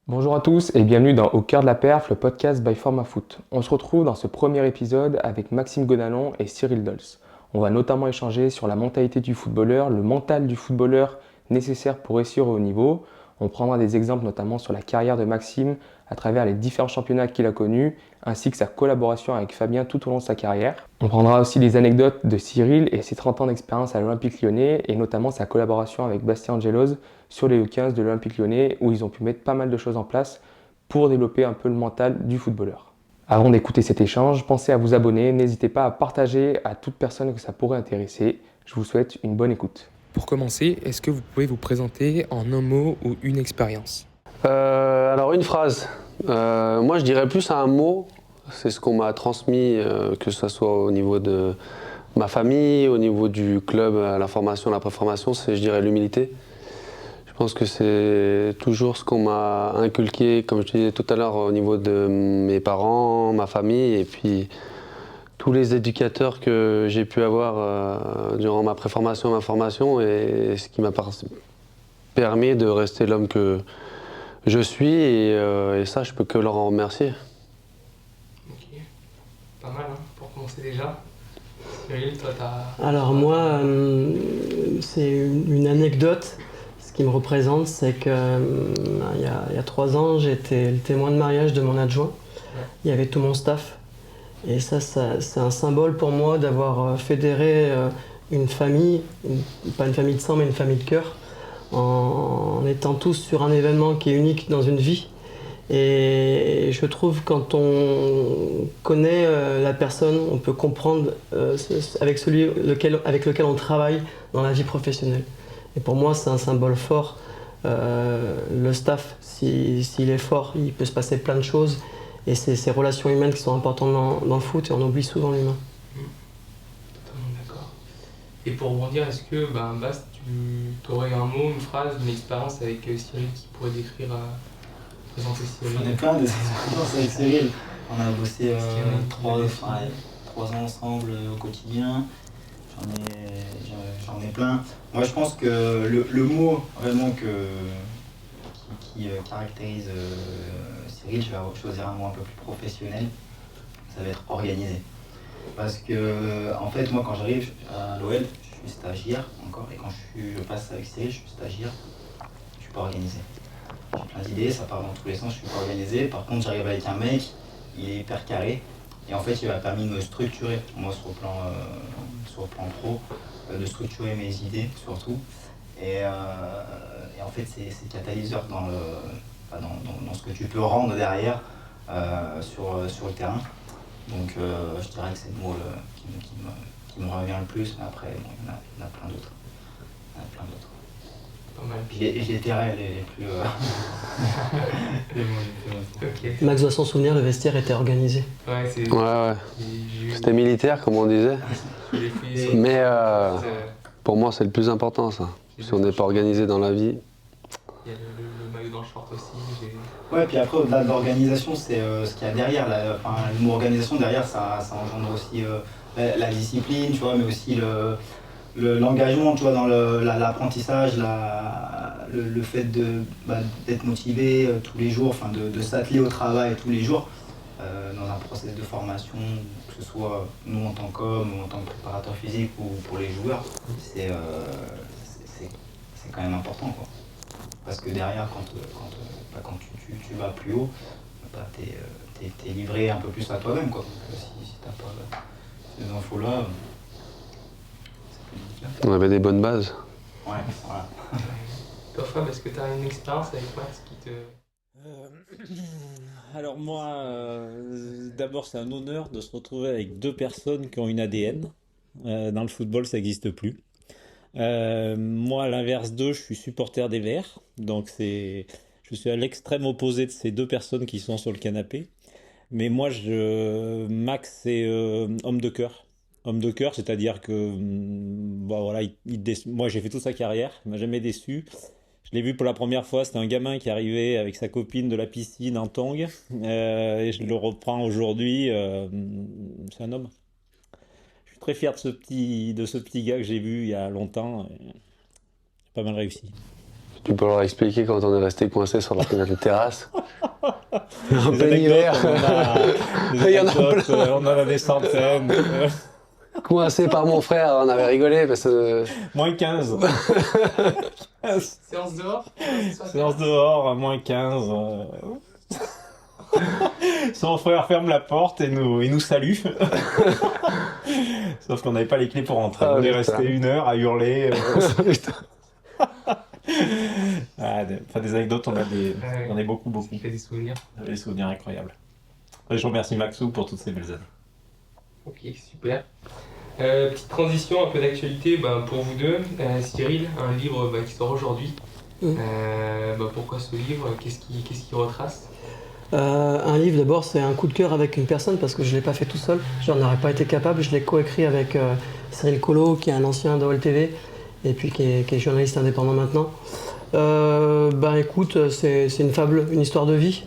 Bonjour à tous et bienvenue dans Au cœur de la perf, le podcast by Formafoot. On se retrouve dans ce premier épisode avec Maxime Godalon et Cyril Dols. On va notamment échanger sur la mentalité du footballeur, le mental du footballeur nécessaire pour réussir au haut niveau. On prendra des exemples notamment sur la carrière de Maxime à travers les différents championnats qu'il a connus, ainsi que sa collaboration avec Fabien tout au long de sa carrière. On prendra aussi les anecdotes de Cyril et ses 30 ans d'expérience à l'Olympique Lyonnais et notamment sa collaboration avec Bastien Angelos sur les U15 de l'Olympique Lyonnais où ils ont pu mettre pas mal de choses en place pour développer un peu le mental du footballeur. Avant d'écouter cet échange, pensez à vous abonner, n'hésitez pas à partager à toute personne que ça pourrait intéresser. Je vous souhaite une bonne écoute. Pour commencer, est-ce que vous pouvez vous présenter en un mot ou une expérience ? Alors une phrase. Moi je dirais plus un mot. C'est ce qu'on m'a transmis, que ce soit au niveau de ma famille, au niveau du club, à la formation, à la préformation, c'est je dirais l'humilité. Je pense que c'est toujours ce qu'on m'a inculqué, comme je disais tout à l'heure, au niveau de mes parents, ma famille, et puis tous les éducateurs que j'ai pu avoir durant ma préformation, ma formation, et ce qui m'a permis de rester l'homme que je suis, et ça, je peux que leur en remercier. Ok, pas mal pour commencer déjà. Cyril, toi t'as... Alors moi, c'est une anecdote. Ce qui me représente, c'est que il y a 3 ans, j'étais le témoin de mariage de mon adjoint. Il y avait tout mon staff. Et ça, c'est un symbole pour moi d'avoir fédéré une famille, pas une famille de sang, mais une famille de cœur, en étant tous sur un événement qui est unique dans une vie. Et je trouve quand on connaît la personne, on peut comprendre avec lequel on travaille dans la vie professionnelle. Et pour moi, c'est un symbole fort. Le staff, s'il est fort, il peut se passer plein de choses. Et c'est ces relations humaines qui sont importantes dans le foot et on oublie souvent l'humain. Totalement d'accord. Et pour rebondir, est-ce que, Bast, tu aurais un mot, une phrase, une expérience avec Cyril qui pourrait décrire, présenter Cyril ? On est plein de expériences avec Cyril. On a bossé 3 ans ensemble au quotidien. J'en ai plein. Moi, je pense que le mot vraiment qui caractérise Cyril, je vais choisir un mot un peu plus professionnel, ça va être organisé. Parce que, en fait, moi, quand j'arrive à l'OL, je suis stagiaire encore, et quand je passe avec Cyril, je suis stagiaire, je suis pas organisé. J'ai plein d'idées, ça part dans tous les sens, je suis pas organisé. Par contre, j'arrive avec un mec, il est hyper carré, et en fait, il m'a permis de me structurer, moi, sur le plan pro, de structurer mes idées surtout. Et en fait, c'est catalyseur dans ce que tu peux rendre derrière sur le terrain. Donc je dirais que c'est le mot qui me revient le plus, mais après, bon, il y en a plein d'autres. Pas mal. Et j'ai été les plus... Ok. Max doit s'en souvenir, le vestiaire était organisé. Ouais, c'est... Ouais. C'était militaire, comme on disait. Mais pour moi, c'est le plus important, ça. Si on n'est pas organisé dans la vie. Il y a le maillot dans le short aussi. Ouais, puis après, au-delà de l'organisation, c'est ce qu'il y a derrière. Le mot organisation, derrière, ça engendre aussi la discipline, tu vois, mais aussi l'engagement, tu vois, dans l'apprentissage, le fait d'être motivé tous les jours, enfin de s'atteler au travail tous les jours, dans un process de formation, que ce soit nous en tant qu'hommes ou en tant que préparateur physique ou pour les joueurs, c'est quand même important, quoi. Parce que derrière, quand tu vas plus haut, t'es livré un peu plus à toi-même, quoi. Donc, si t'as pas ces infos-là, c'est plus difficile. On avait des bonnes bases. Ouais, voilà. Toi, Fab, est-ce que tu as une expérience avec Max qui te... Alors moi, d'abord c'est un honneur de se retrouver avec deux personnes qui ont une ADN. Dans le football, ça n'existe plus. Moi, à l'inverse d'eux, je suis supporter des Verts. Donc je suis à l'extrême opposé de ces deux personnes qui sont sur le canapé. Mais moi, Max, c'est homme de cœur. Homme de cœur, c'est-à-dire que bon, voilà, moi j'ai fait toute sa carrière, il m'a jamais déçu. Je l'ai vu pour la première fois, c'était un gamin qui arrivait avec sa copine de la piscine en tongs. Et je le reprends aujourd'hui, c'est un homme. Je suis très fier de ce petit gars que j'ai vu il y a longtemps. Pas mal réussi. Tu peux leur expliquer quand on est resté coincé sur la terrasse. En Des plein hiver. Des Il y en a anecdotes, on en a des centaines. Coincé par mon frère, on avait rigolé parce que. Moins 15. Séance dehors. Séance dehors, moins 15. Son frère ferme la porte et il nous salue. Sauf qu'on n'avait pas les clés pour rentrer. Ah, on est putain. resté 1 heure à hurler. Des anecdotes, on a beaucoup. Ça fait des souvenirs. Des souvenirs incroyables. Et je remercie Maxou pour toutes ces belles années. Ok, super. Petite transition, un peu d'actualité pour vous deux. Cyril, un livre qui sort aujourd'hui. Pourquoi ce livre? Qu'est-ce qui retrace? Un livre, d'abord, c'est un coup de cœur avec une personne parce que je ne l'ai pas fait tout seul. J'en aurais pas été capable. Je l'ai coécrit avec Cyril Collot, qui est un ancien d'OL TV et puis qui est journaliste indépendant maintenant. Écoute, c'est une fable, une histoire de vie.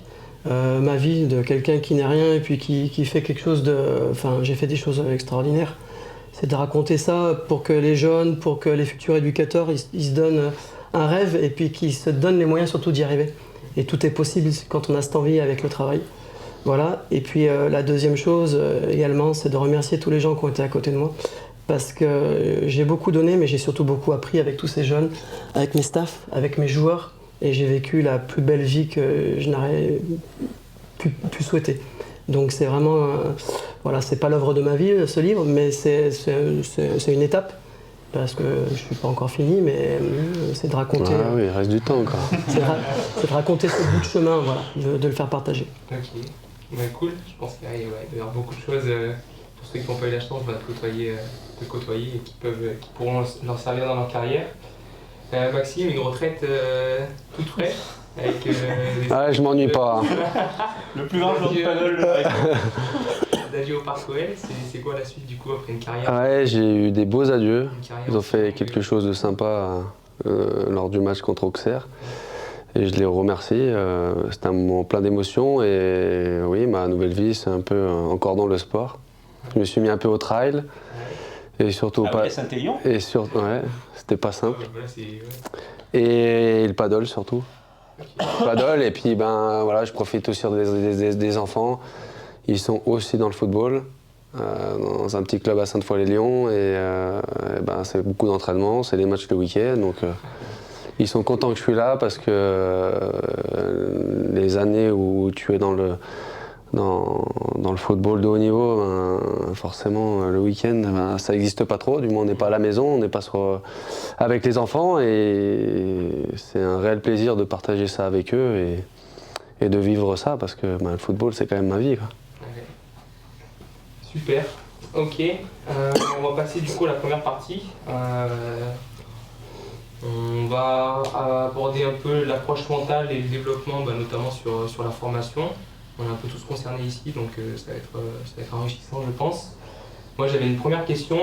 Ma vie de quelqu'un qui n'est rien et puis qui fait quelque chose de... Enfin, j'ai fait des choses extraordinaires. C'est de raconter ça pour que les jeunes, pour que les futurs éducateurs, ils se donnent un rêve et puis qu'ils se donnent les moyens surtout d'y arriver. Et tout est possible quand on a cette envie avec le travail. Voilà. Et puis la deuxième chose également, c'est de remercier tous les gens qui ont été à côté de moi. Parce que j'ai beaucoup donné, mais j'ai surtout beaucoup appris avec tous ces jeunes, avec mes staffs, avec mes joueurs. Et j'ai vécu la plus belle vie que je n'aurais pu souhaiter. Donc c'est vraiment... voilà, c'est pas l'œuvre de ma vie, ce livre, mais c'est une étape. Parce que je suis pas encore fini, mais c'est de raconter... Ah oui, il reste du temps encore. c'est de raconter ce bout de chemin, voilà, de le faire partager. Ok, cool. Je pense qu'il va y avoir beaucoup de choses pour ceux qui n'ont pas eu la chance de te côtoyer et qui pourront leur servir dans leur carrière. Maxime, une retraite toute fraîche avec Ah, je m'ennuie pas. Le plus grand joueur de paddle. d'adieu au Parc OL, c'est quoi la suite du coup après une carrière? Ouais, j'ai eu des beaux adieux. Une carrière Ils ont fait quelque chose de sympa lors du match contre Auxerre. Et je les remercie. C'était un moment plein d'émotions. Et oui, ma nouvelle vie, c'est un peu encore dans le sport. Je me suis mis un peu au trail. Et surtout Ah, pas. Saint-Élion. Et surtout, ouais, c'était pas simple. Voilà, ouais. Et le paddle surtout. Paddle, et puis voilà, je profite aussi des enfants. Ils sont aussi dans le football, dans un petit club à Sainte-Foy-les-Lyons. C'est beaucoup d'entraînement, c'est des matchs le week-end. Donc ils sont contents que je suis là parce que les années où tu es dans le football de haut niveau, forcément le week-end ça n'existe pas trop, du moins on n'est pas à la maison, on n'est pas avec les enfants et c'est un réel plaisir de partager ça avec eux et de vivre ça parce que le football c'est quand même ma vie, quoi. Okay. Super, ok. On va passer du coup à la première partie. On va aborder un peu l'approche mentale et le développement, notamment sur la formation. On est un peu tous concernés ici, donc ça va être enrichissant, je pense. Moi, j'avais une première question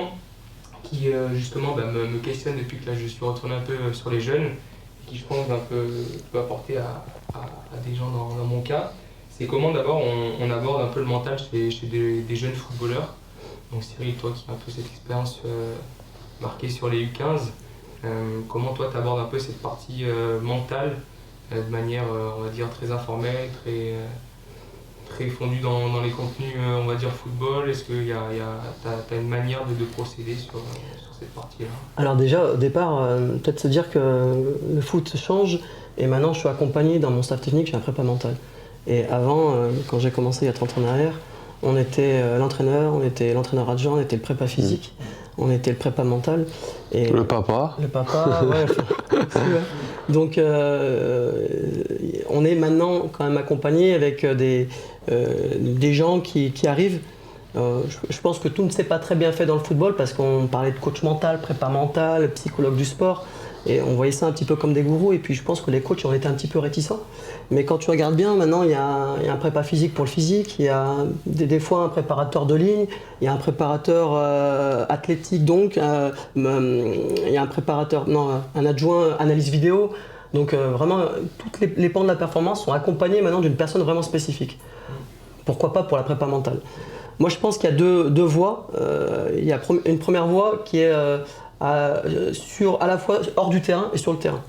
qui, justement, me questionne depuis que là, je suis retourné un peu sur les jeunes, et qui, je pense, peut apporter à des gens dans mon cas. C'est comment, d'abord, on aborde un peu le mental chez des jeunes footballeurs. Donc, Cyril, toi qui as un peu cette expérience marquée sur les U15, comment, toi, tu abordes un peu cette partie mentale de manière, on va dire, très informelle, très fondu dans les contenus, on va dire, football? Est-ce que t'as une manière de procéder sur cette partie-là? Alors déjà, au départ, peut-être se dire que le foot change et maintenant je suis accompagné dans mon staff technique, j'ai un prépa mental. Et avant, quand j'ai commencé il y a 30 ans en arrière, on était l'entraîneur, on était l'entraîneur adjoint, on était le prépa physique, on était le prépa mental. Et Le papa. Le papa, ouais. Donc on est maintenant quand même accompagné avec des gens qui arrivent. Je pense que tout ne s'est pas très bien fait dans le football parce qu'on parlait de coach mental, prépa mental, psychologue du sport. Et on voyait ça un petit peu comme des gourous. Et puis je pense que les coachs ont été un petit peu réticents. Mais quand tu regardes bien, maintenant il y a un prépa physique pour le physique, il y a des fois un préparateur de ligne, il y a un préparateur athlétique donc, il y a un adjoint analyse vidéo. Donc vraiment, toutes les pans de la performance sont accompagnés maintenant d'une personne vraiment spécifique. Pourquoi pas pour la prépa mentale? Moi je pense qu'il y a deux voies. Il y a une première voie qui est à la fois hors du terrain et sur le terrain.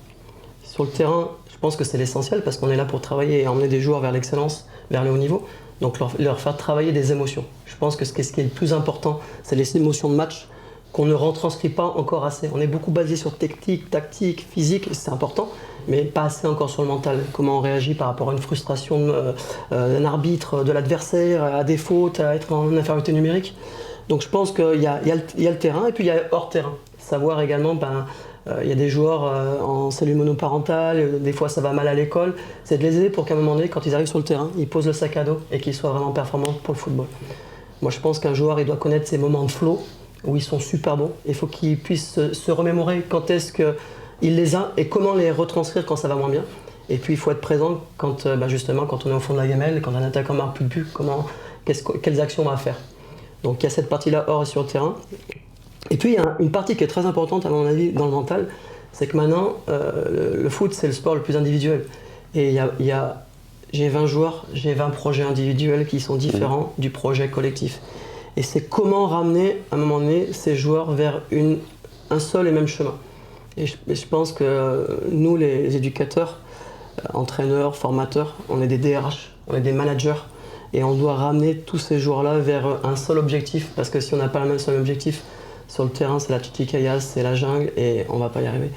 Sur le terrain, je pense que c'est l'essentiel parce qu'on est là pour travailler et emmener des joueurs vers l'excellence, vers le haut niveau. Donc leur faire travailler des émotions. Je pense que ce qui est le plus important, c'est les émotions de match qu'on ne retranscrit pas encore assez. On est beaucoup basé sur technique, tactique, physique, c'est important, mais pas assez encore sur le mental. Comment on réagit par rapport à une frustration d'un arbitre, de l'adversaire, à des fautes, à être en infériorité numérique. Donc je pense qu'il y a le terrain et puis il y a hors terrain. Savoir également, il y a des joueurs en cellule monoparentale, des fois ça va mal à l'école. C'est de les aider pour qu'à un moment donné, quand ils arrivent sur le terrain, ils posent le sac à dos et qu'ils soient vraiment performants pour le football. Moi je pense qu'un joueur il doit connaître ces moments de flow où ils sont super bons. Il faut qu'ils puissent se remémorer quand est-ce qu'il les a et comment les retranscrire quand ça va moins bien. Et puis il faut être présent quand, justement quand on est au fond de la gamelle, quand un attaquant marque plus de but, quelles actions on va faire. Donc il y a cette partie-là hors et sur le terrain. Et puis il y a une partie qui est très importante à mon avis dans le mental, c'est que maintenant le foot c'est le sport le plus individuel. Et j'ai 20 joueurs, j'ai 20 projets individuels qui sont différents du projet collectif. Et c'est comment ramener à un moment donné ces joueurs vers un seul et même chemin. Et je pense que nous les éducateurs, entraîneurs, formateurs, on est des DRH, on est des managers. Et on doit ramener tous ces joueurs-là vers un seul objectif, parce que si on n'a pas le même seul objectif, sur le terrain, c'est la tchitchikaya, c'est la jungle, et on ne va pas y arriver.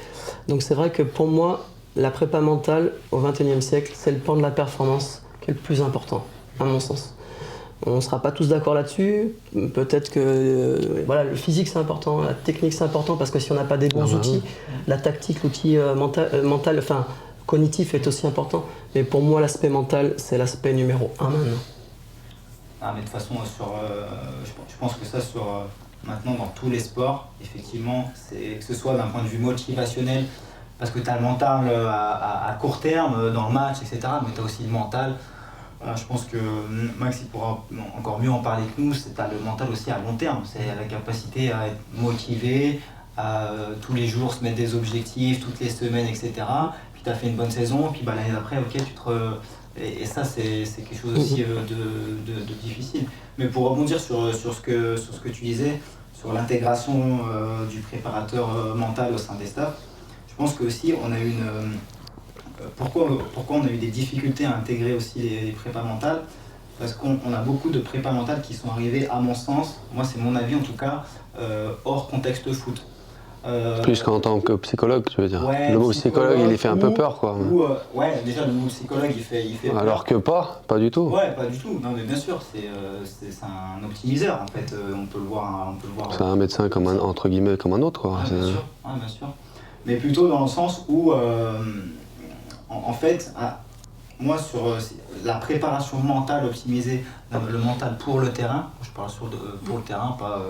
Donc c'est vrai que pour moi, la prépa mentale au XXIe siècle, c'est le pan de la performance qui est le plus important, à mon sens. On ne sera pas tous d'accord là-dessus, peut-être que le physique c'est important, la technique c'est important, parce que si on n'a pas des bons outils, la tactique, l'outil mental, cognitif est aussi important. Mais pour moi, l'aspect mental, c'est l'aspect numéro 1 maintenant. Ah, mais de toute façon, je pense que ça, maintenant, dans tous les sports, effectivement, que ce soit d'un point de vue motivationnel, parce que tu as le mental à court terme, dans le match, etc., mais tu as aussi le mental. Je pense que Max il pourra encore mieux en parler que nous, c'est tu as le mental aussi à long terme, c'est la capacité à être motivé, à tous les jours se mettre des objectifs, toutes les semaines, etc. Puis tu as fait une bonne saison, puis l'année d'après, ok, et ça c'est quelque chose aussi de difficile. Mais pour rebondir sur ce que tu disais, sur l'intégration du préparateur mental au sein des staffs, je pense que aussi on a eu pourquoi on a eu des difficultés à intégrer aussi les prépas mentales? Parce qu'on a beaucoup de prépas mentales qui sont arrivées, à mon sens, moi c'est mon avis en tout cas, hors contexte foot. Plus qu'en tant que psychologue, tu veux dire. Ouais, le mot psychologue, il fait un peu peur, quoi. Déjà le mot psychologue, il fait peur. Alors que pas du tout. Ouais, pas du tout. Non, mais bien sûr, c'est un optimiseur, en fait. On peut le voir. C'est un médecin entre guillemets comme un autre, quoi. Bien sûr. Mais plutôt dans le sens où, en fait, moi sur la préparation mentale optimisée, le mental pour le terrain, je parle pour le terrain, pas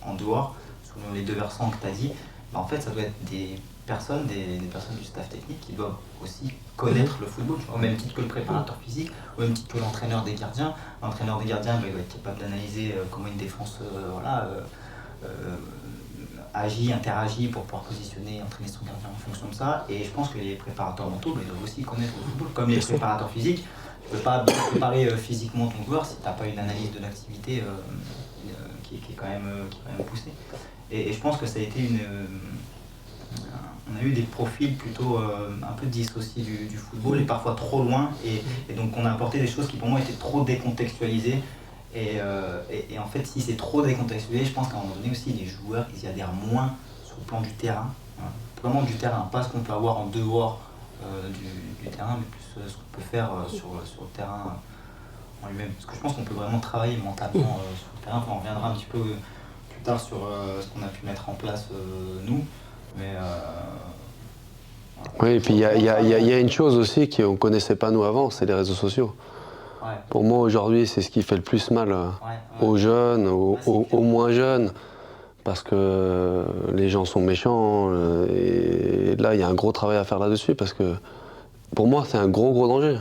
en dehors, selon les deux versants que tu as dit, en fait ça doit être des personnes du staff technique qui doivent aussi connaître le football, au même titre que le préparateur physique, au même titre que l'entraîneur des gardiens. L'entraîneur des gardiens, il doit être capable d'analyser comment une défense agit, interagit pour pouvoir positionner, entraîner son gardien en fonction de ça. Et je pense que les préparateurs mentaux ils doivent aussi connaître le football, comme les préparateurs physiques. Tu ne peux pas bien préparer physiquement ton joueur si tu n'as pas une analyse de l'activité qui est quand même poussée. Et je pense que ça a été on a eu des profils plutôt un peu dissociés du football et parfois trop loin. Et donc on a apporté des choses qui pour moi étaient trop décontextualisées. Et en fait, si c'est trop décontextualisé, je pense qu'à un moment donné aussi, les joueurs, ils y adhèrent moins sur le plan du terrain. Vraiment du terrain, pas ce qu'on peut avoir en dehors du terrain, mais plus ce qu'on peut faire sur le terrain en lui-même. Parce que je pense qu'on peut vraiment travailler mentalement sur le terrain. Enfin, on reviendra un petit peu plus tard sur ce qu'on a pu mettre en place nous. Mais oui, et puis il y a une chose aussi qu'on ne connaissait pas nous avant, c'est les réseaux sociaux. Ouais. Pour moi aujourd'hui c'est ce qui fait le plus mal aux jeunes, aux moins jeunes, parce que les gens sont méchants et là il y a un gros travail à faire là-dessus parce que pour moi c'est un gros danger.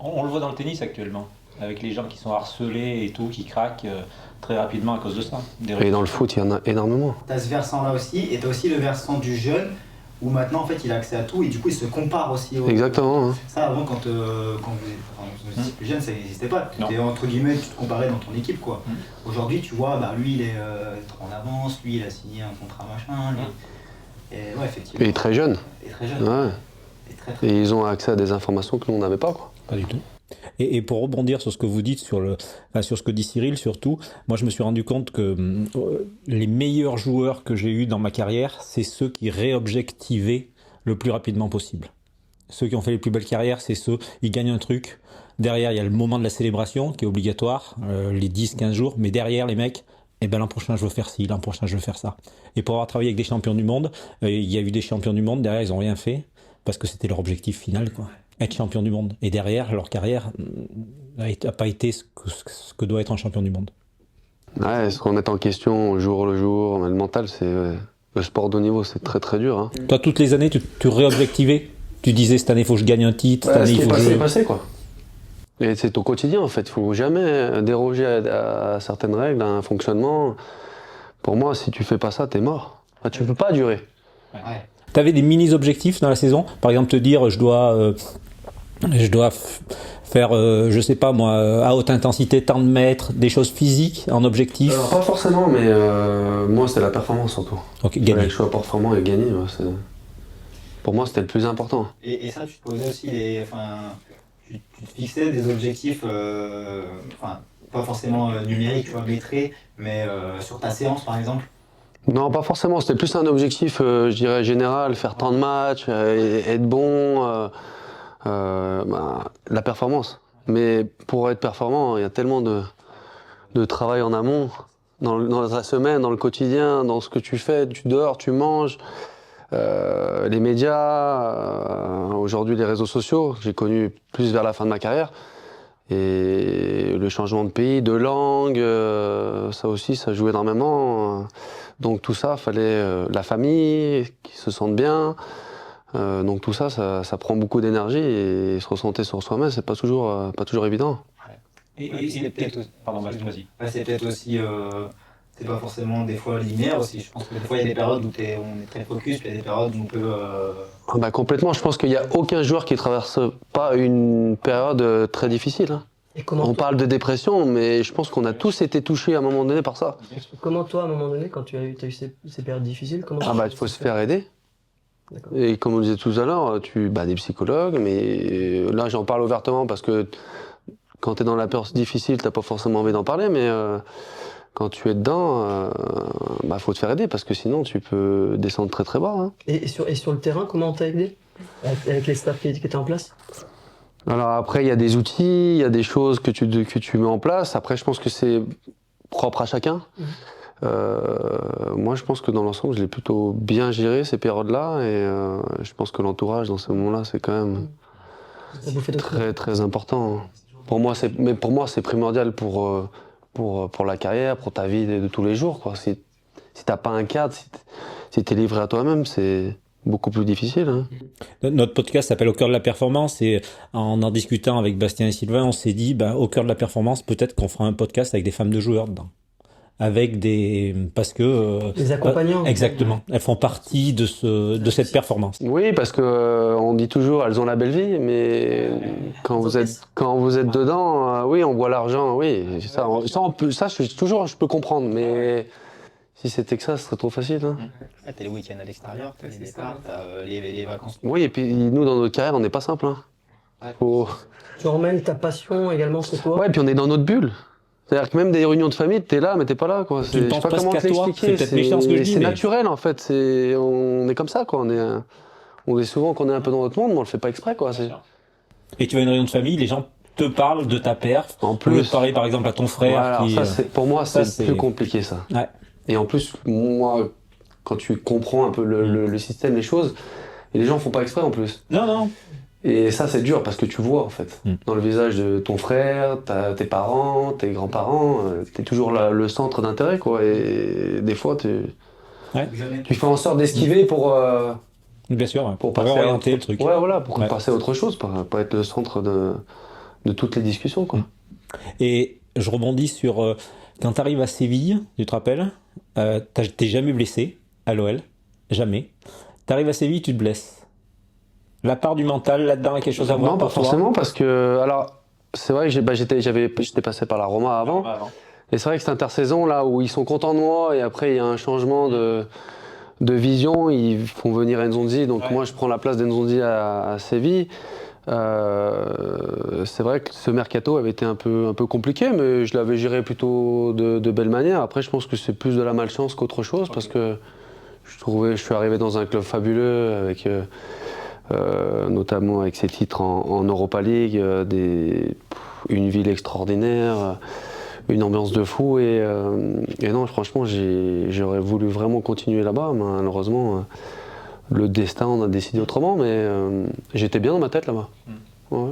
On le voit dans le tennis actuellement, avec les gens qui sont harcelés et tout, qui craquent très rapidement à cause de ça. Et dans le foot il y en a énormément. Tu as ce versant-là aussi, et tu as aussi le versant du jeune, où maintenant en fait il a accès à tout et du coup il se compare aussi aux... Exactement. Hein. Ça avant quand vous étiez plus jeune ça n'existait pas. Tu entre guillemets tu te comparais dans ton équipe quoi. Aujourd'hui tu vois lui il est trop en avance, lui il a signé un contrat machin, lui... Et ouais effectivement. Et très jeune. Et très jeune. Ouais. Et ils ont accès à des informations que nous, on n'avait pas, quoi. Pas du tout. Et pour rebondir sur ce que vous dites, sur ce que dit Cyril surtout, moi je me suis rendu compte que les meilleurs joueurs que j'ai eus dans ma carrière, c'est ceux qui réobjectivaient le plus rapidement possible. Ceux qui ont fait les plus belles carrières, c'est ceux, ils gagnent un truc. Derrière, il y a le moment de la célébration qui est obligatoire, les 10-15 jours, mais derrière, les mecs, eh ben, l'an prochain je veux faire ci, l'an prochain je veux faire ça. Et pour avoir travaillé avec des champions du monde, il y a eu des champions du monde, derrière ils n'ont rien fait, parce que c'était leur objectif final, quoi. Être champion du monde. Et derrière, leur carrière n'a pas été ce que doit être un champion du monde. Ouais, se remettre en question au jour le jour, mais le mental, c'est le sport de haut niveau, c'est très très dur. Hein. Toi, toutes les années, tu réobjectivais. Tu disais cette année, il faut que je gagne un titre. Cette année, ce qui il est faut que passé, je... est passé, quoi. Et c'est au quotidien, en fait. Il ne faut jamais déroger à certaines règles, à un fonctionnement. Pour moi, si tu fais pas ça, t'es mort. Enfin, tu peux pas durer. Ouais. Tu avais des mini-objectifs dans la saison? Par exemple, te dire, je dois faire, je sais pas moi, à haute intensité, tant de mètres, des choses physiques en objectif. Alors, pas forcément, mais moi, c'était la performance surtout. Ok, Fallait gagner. que je sois performant et gagner. Pour moi, c'était le plus important. Et ça, tu te posais aussi tu te fixais des objectifs, pas forcément numériques, tu vois, métrés, mais sur ta séance par exemple. Non, pas forcément. C'était plus un objectif, je dirais, général, faire tant de matchs, être bon, la performance. Mais pour être performant, il y a tellement de travail en amont, dans ta semaine, dans le quotidien, dans ce que tu fais, tu dors, tu manges. Les médias, aujourd'hui les réseaux sociaux, j'ai connu plus vers la fin de ma carrière. Et le changement de pays, de langue, ça aussi, ça joue énormément. Donc tout ça, fallait la famille, qui se sentent bien. Donc tout ça, ça prend beaucoup d'énergie et se recentrer sur soi-même, c'est pas toujours évident. Et c'est peut-être aussi, Pardon, vas-y. ouais, c'est peut-être aussi, c'est pas forcément des fois linéaire aussi. Je pense que des fois il y a des périodes où on est très focus, puis il y a des périodes où on peut. Complètement, je pense qu'il n'y a aucun joueur qui traverse pas une période très difficile. Hein. Et comment, On parle de dépression, mais je pense qu'on a tous été touchés à un moment donné par ça. comment toi, à un moment donné, quand tu as eu ces périodes difficiles, comment Il faut se faire aider. D'accord. Et comme on disait tout à l'heure, des psychologues, mais là j'en parle ouvertement parce que quand tu es dans la période difficile, tu n'as pas forcément envie d'en parler, mais quand tu es dedans, faut te faire aider parce que sinon tu peux descendre très très bas. Hein. Et sur le terrain, comment on t'a aidé avec les staffs qui étaient en place? Alors après, il y a des outils, il y a des choses que tu mets en place. Après, je pense que c'est propre à chacun. Moi, je pense que dans l'ensemble, je l'ai plutôt bien géré ces périodes-là, et je pense que l'entourage dans ces moments-là, c'est quand même très très important. Pour moi, c'est primordial pour la carrière, pour ta vie de tous les jours, quoi. Si t'as pas un cadre, si t'es livré à toi-même, c'est beaucoup plus difficile. Hein. Notre podcast s'appelle Au cœur de la performance, et en discutant avec Bastien et Sylvain, on s'est dit, au cœur de la performance, peut-être qu'on fera un podcast avec des femmes de joueurs dedans. Parce que les accompagnants. Exactement, elles font partie de cette performance. Oui, parce que on dit toujours elles ont la belle vie, mais quand vous êtes dedans, oui, on voit l'argent, oui, je peux comprendre, mais si c'était que ça, ce serait trop facile. Hein. T'as les week-ends à l'extérieur, t'as les départs, t'as les vacances. Oui, et puis nous, dans notre carrière, on n'est pas simple. Hein. Tu emmènes ta passion également sur toi. Ouais, et puis on est dans notre bulle. C'est-à-dire que même des réunions de famille, t'es là, mais t'es pas là, quoi. Tu ne penses pas qu'à toi, c'est peut-être méchant ce que je dis, c'est mais... naturel, en fait. On est comme ça, quoi. On est souvent qu'on est un peu dans notre monde, mais on le fait pas exprès, quoi. Et tu vas à une réunion de famille, les gens te parlent de ta perf. En plus, parler par exemple à ton frère. Voilà, pour moi, c'est plus compliqué, ça. Ouais. Et en plus, moi, quand tu comprends un peu le système, les choses, et les gens font pas exprès, en plus. Non. Et ça, c'est dur parce que tu vois, en fait, dans le visage de ton frère, tes parents, tes grands-parents, t'es toujours le centre d'intérêt, quoi. Et des fois, tu fais en sorte d'esquiver pour. Bien sûr, pour passer orienter le truc. Ouais, voilà, pour passer à autre chose, pas être le centre de toutes les discussions, quoi. Et je rebondis sur quand tu arrives à Séville, tu te rappelles, t'es jamais blessé à l'OL, jamais. Tu arrives à Séville, tu te blesses. La part du mental là-dedans a quelque chose à voir? Non, pas forcément, parce que alors c'est vrai que j'étais passé par la Roma avant. Et c'est vrai que cette intersaison là où ils sont contents de moi et après il y a un changement de vision, ils font venir Nzonzi. Donc moi, je prends la place d'Nzonzi à Séville. C'est vrai que ce mercato avait été un peu compliqué, mais je l'avais géré plutôt de belle manière. Après, je pense que c'est plus de la malchance qu'autre chose, parce que je suis arrivé dans un club fabuleux, avec, notamment avec ses titres en Europa League, une ville extraordinaire, une ambiance de fou. Et non, franchement, j'aurais voulu vraiment continuer là-bas. Malheureusement, le destin en a décidé autrement, mais j'étais bien dans ma tête là-bas. Ouais.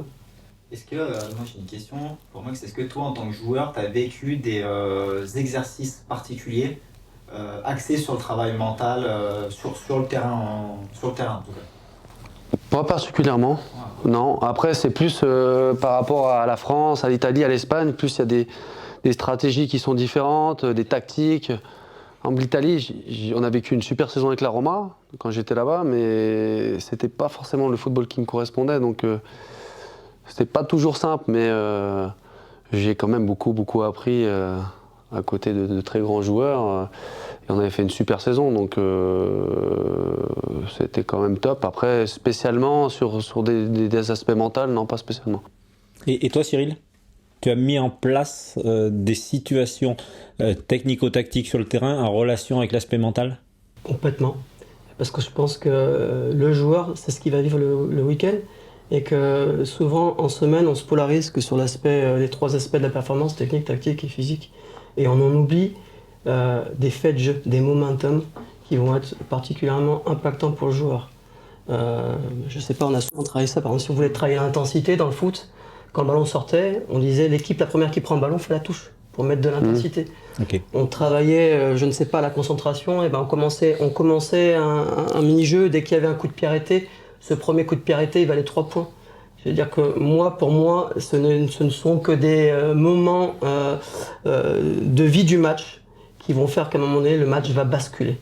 Est-ce que, moi j'ai une question pour Max, est-ce que toi en tant que joueur, tu as vécu des exercices particuliers axés sur le travail mental, sur le terrain en tout cas? Pas particulièrement, non. Après, c'est plus par rapport à la France, à l'Italie, à l'Espagne, plus il y a des stratégies qui sont différentes, des tactiques. En l'Italie, on a vécu une super saison avec la Roma quand j'étais là-bas, mais c'était pas forcément le football qui me correspondait, donc c'était pas toujours simple, mais j'ai quand même beaucoup appris à côté de très grands joueurs. Et on avait fait une super saison, donc c'était quand même top. Après, spécialement sur des aspects mentaux, non, pas spécialement. Et toi, Cyril, tu as mis en place des situations technico-tactiques sur le terrain en relation avec l'aspect mental? Complètement. Parce que je pense que le joueur, c'est ce qu'il va vivre le week-end. Et que souvent, en semaine, on se polarise que sur les 3 aspects de la performance, technique, tactique et physique. Et on en oublie des faits de jeu, des momentum qui vont être particulièrement impactants pour le joueur. Je sais pas, on a souvent travaillé ça. Par exemple, si on voulait travailler l'intensité dans le foot, quand le ballon sortait, on disait la première qui prend le ballon fait la touche pour mettre de l'intensité. Okay. On travaillait, je ne sais pas, la concentration, et ben on commençait un mini-jeu. Dès qu'il y avait un coup de pied arrêté, ce premier coup de pied arrêté, il valait 3 points. Je veux dire que pour moi, ce ne sont que des moments de vie du match qui vont faire qu'à un moment donné, le match va basculer.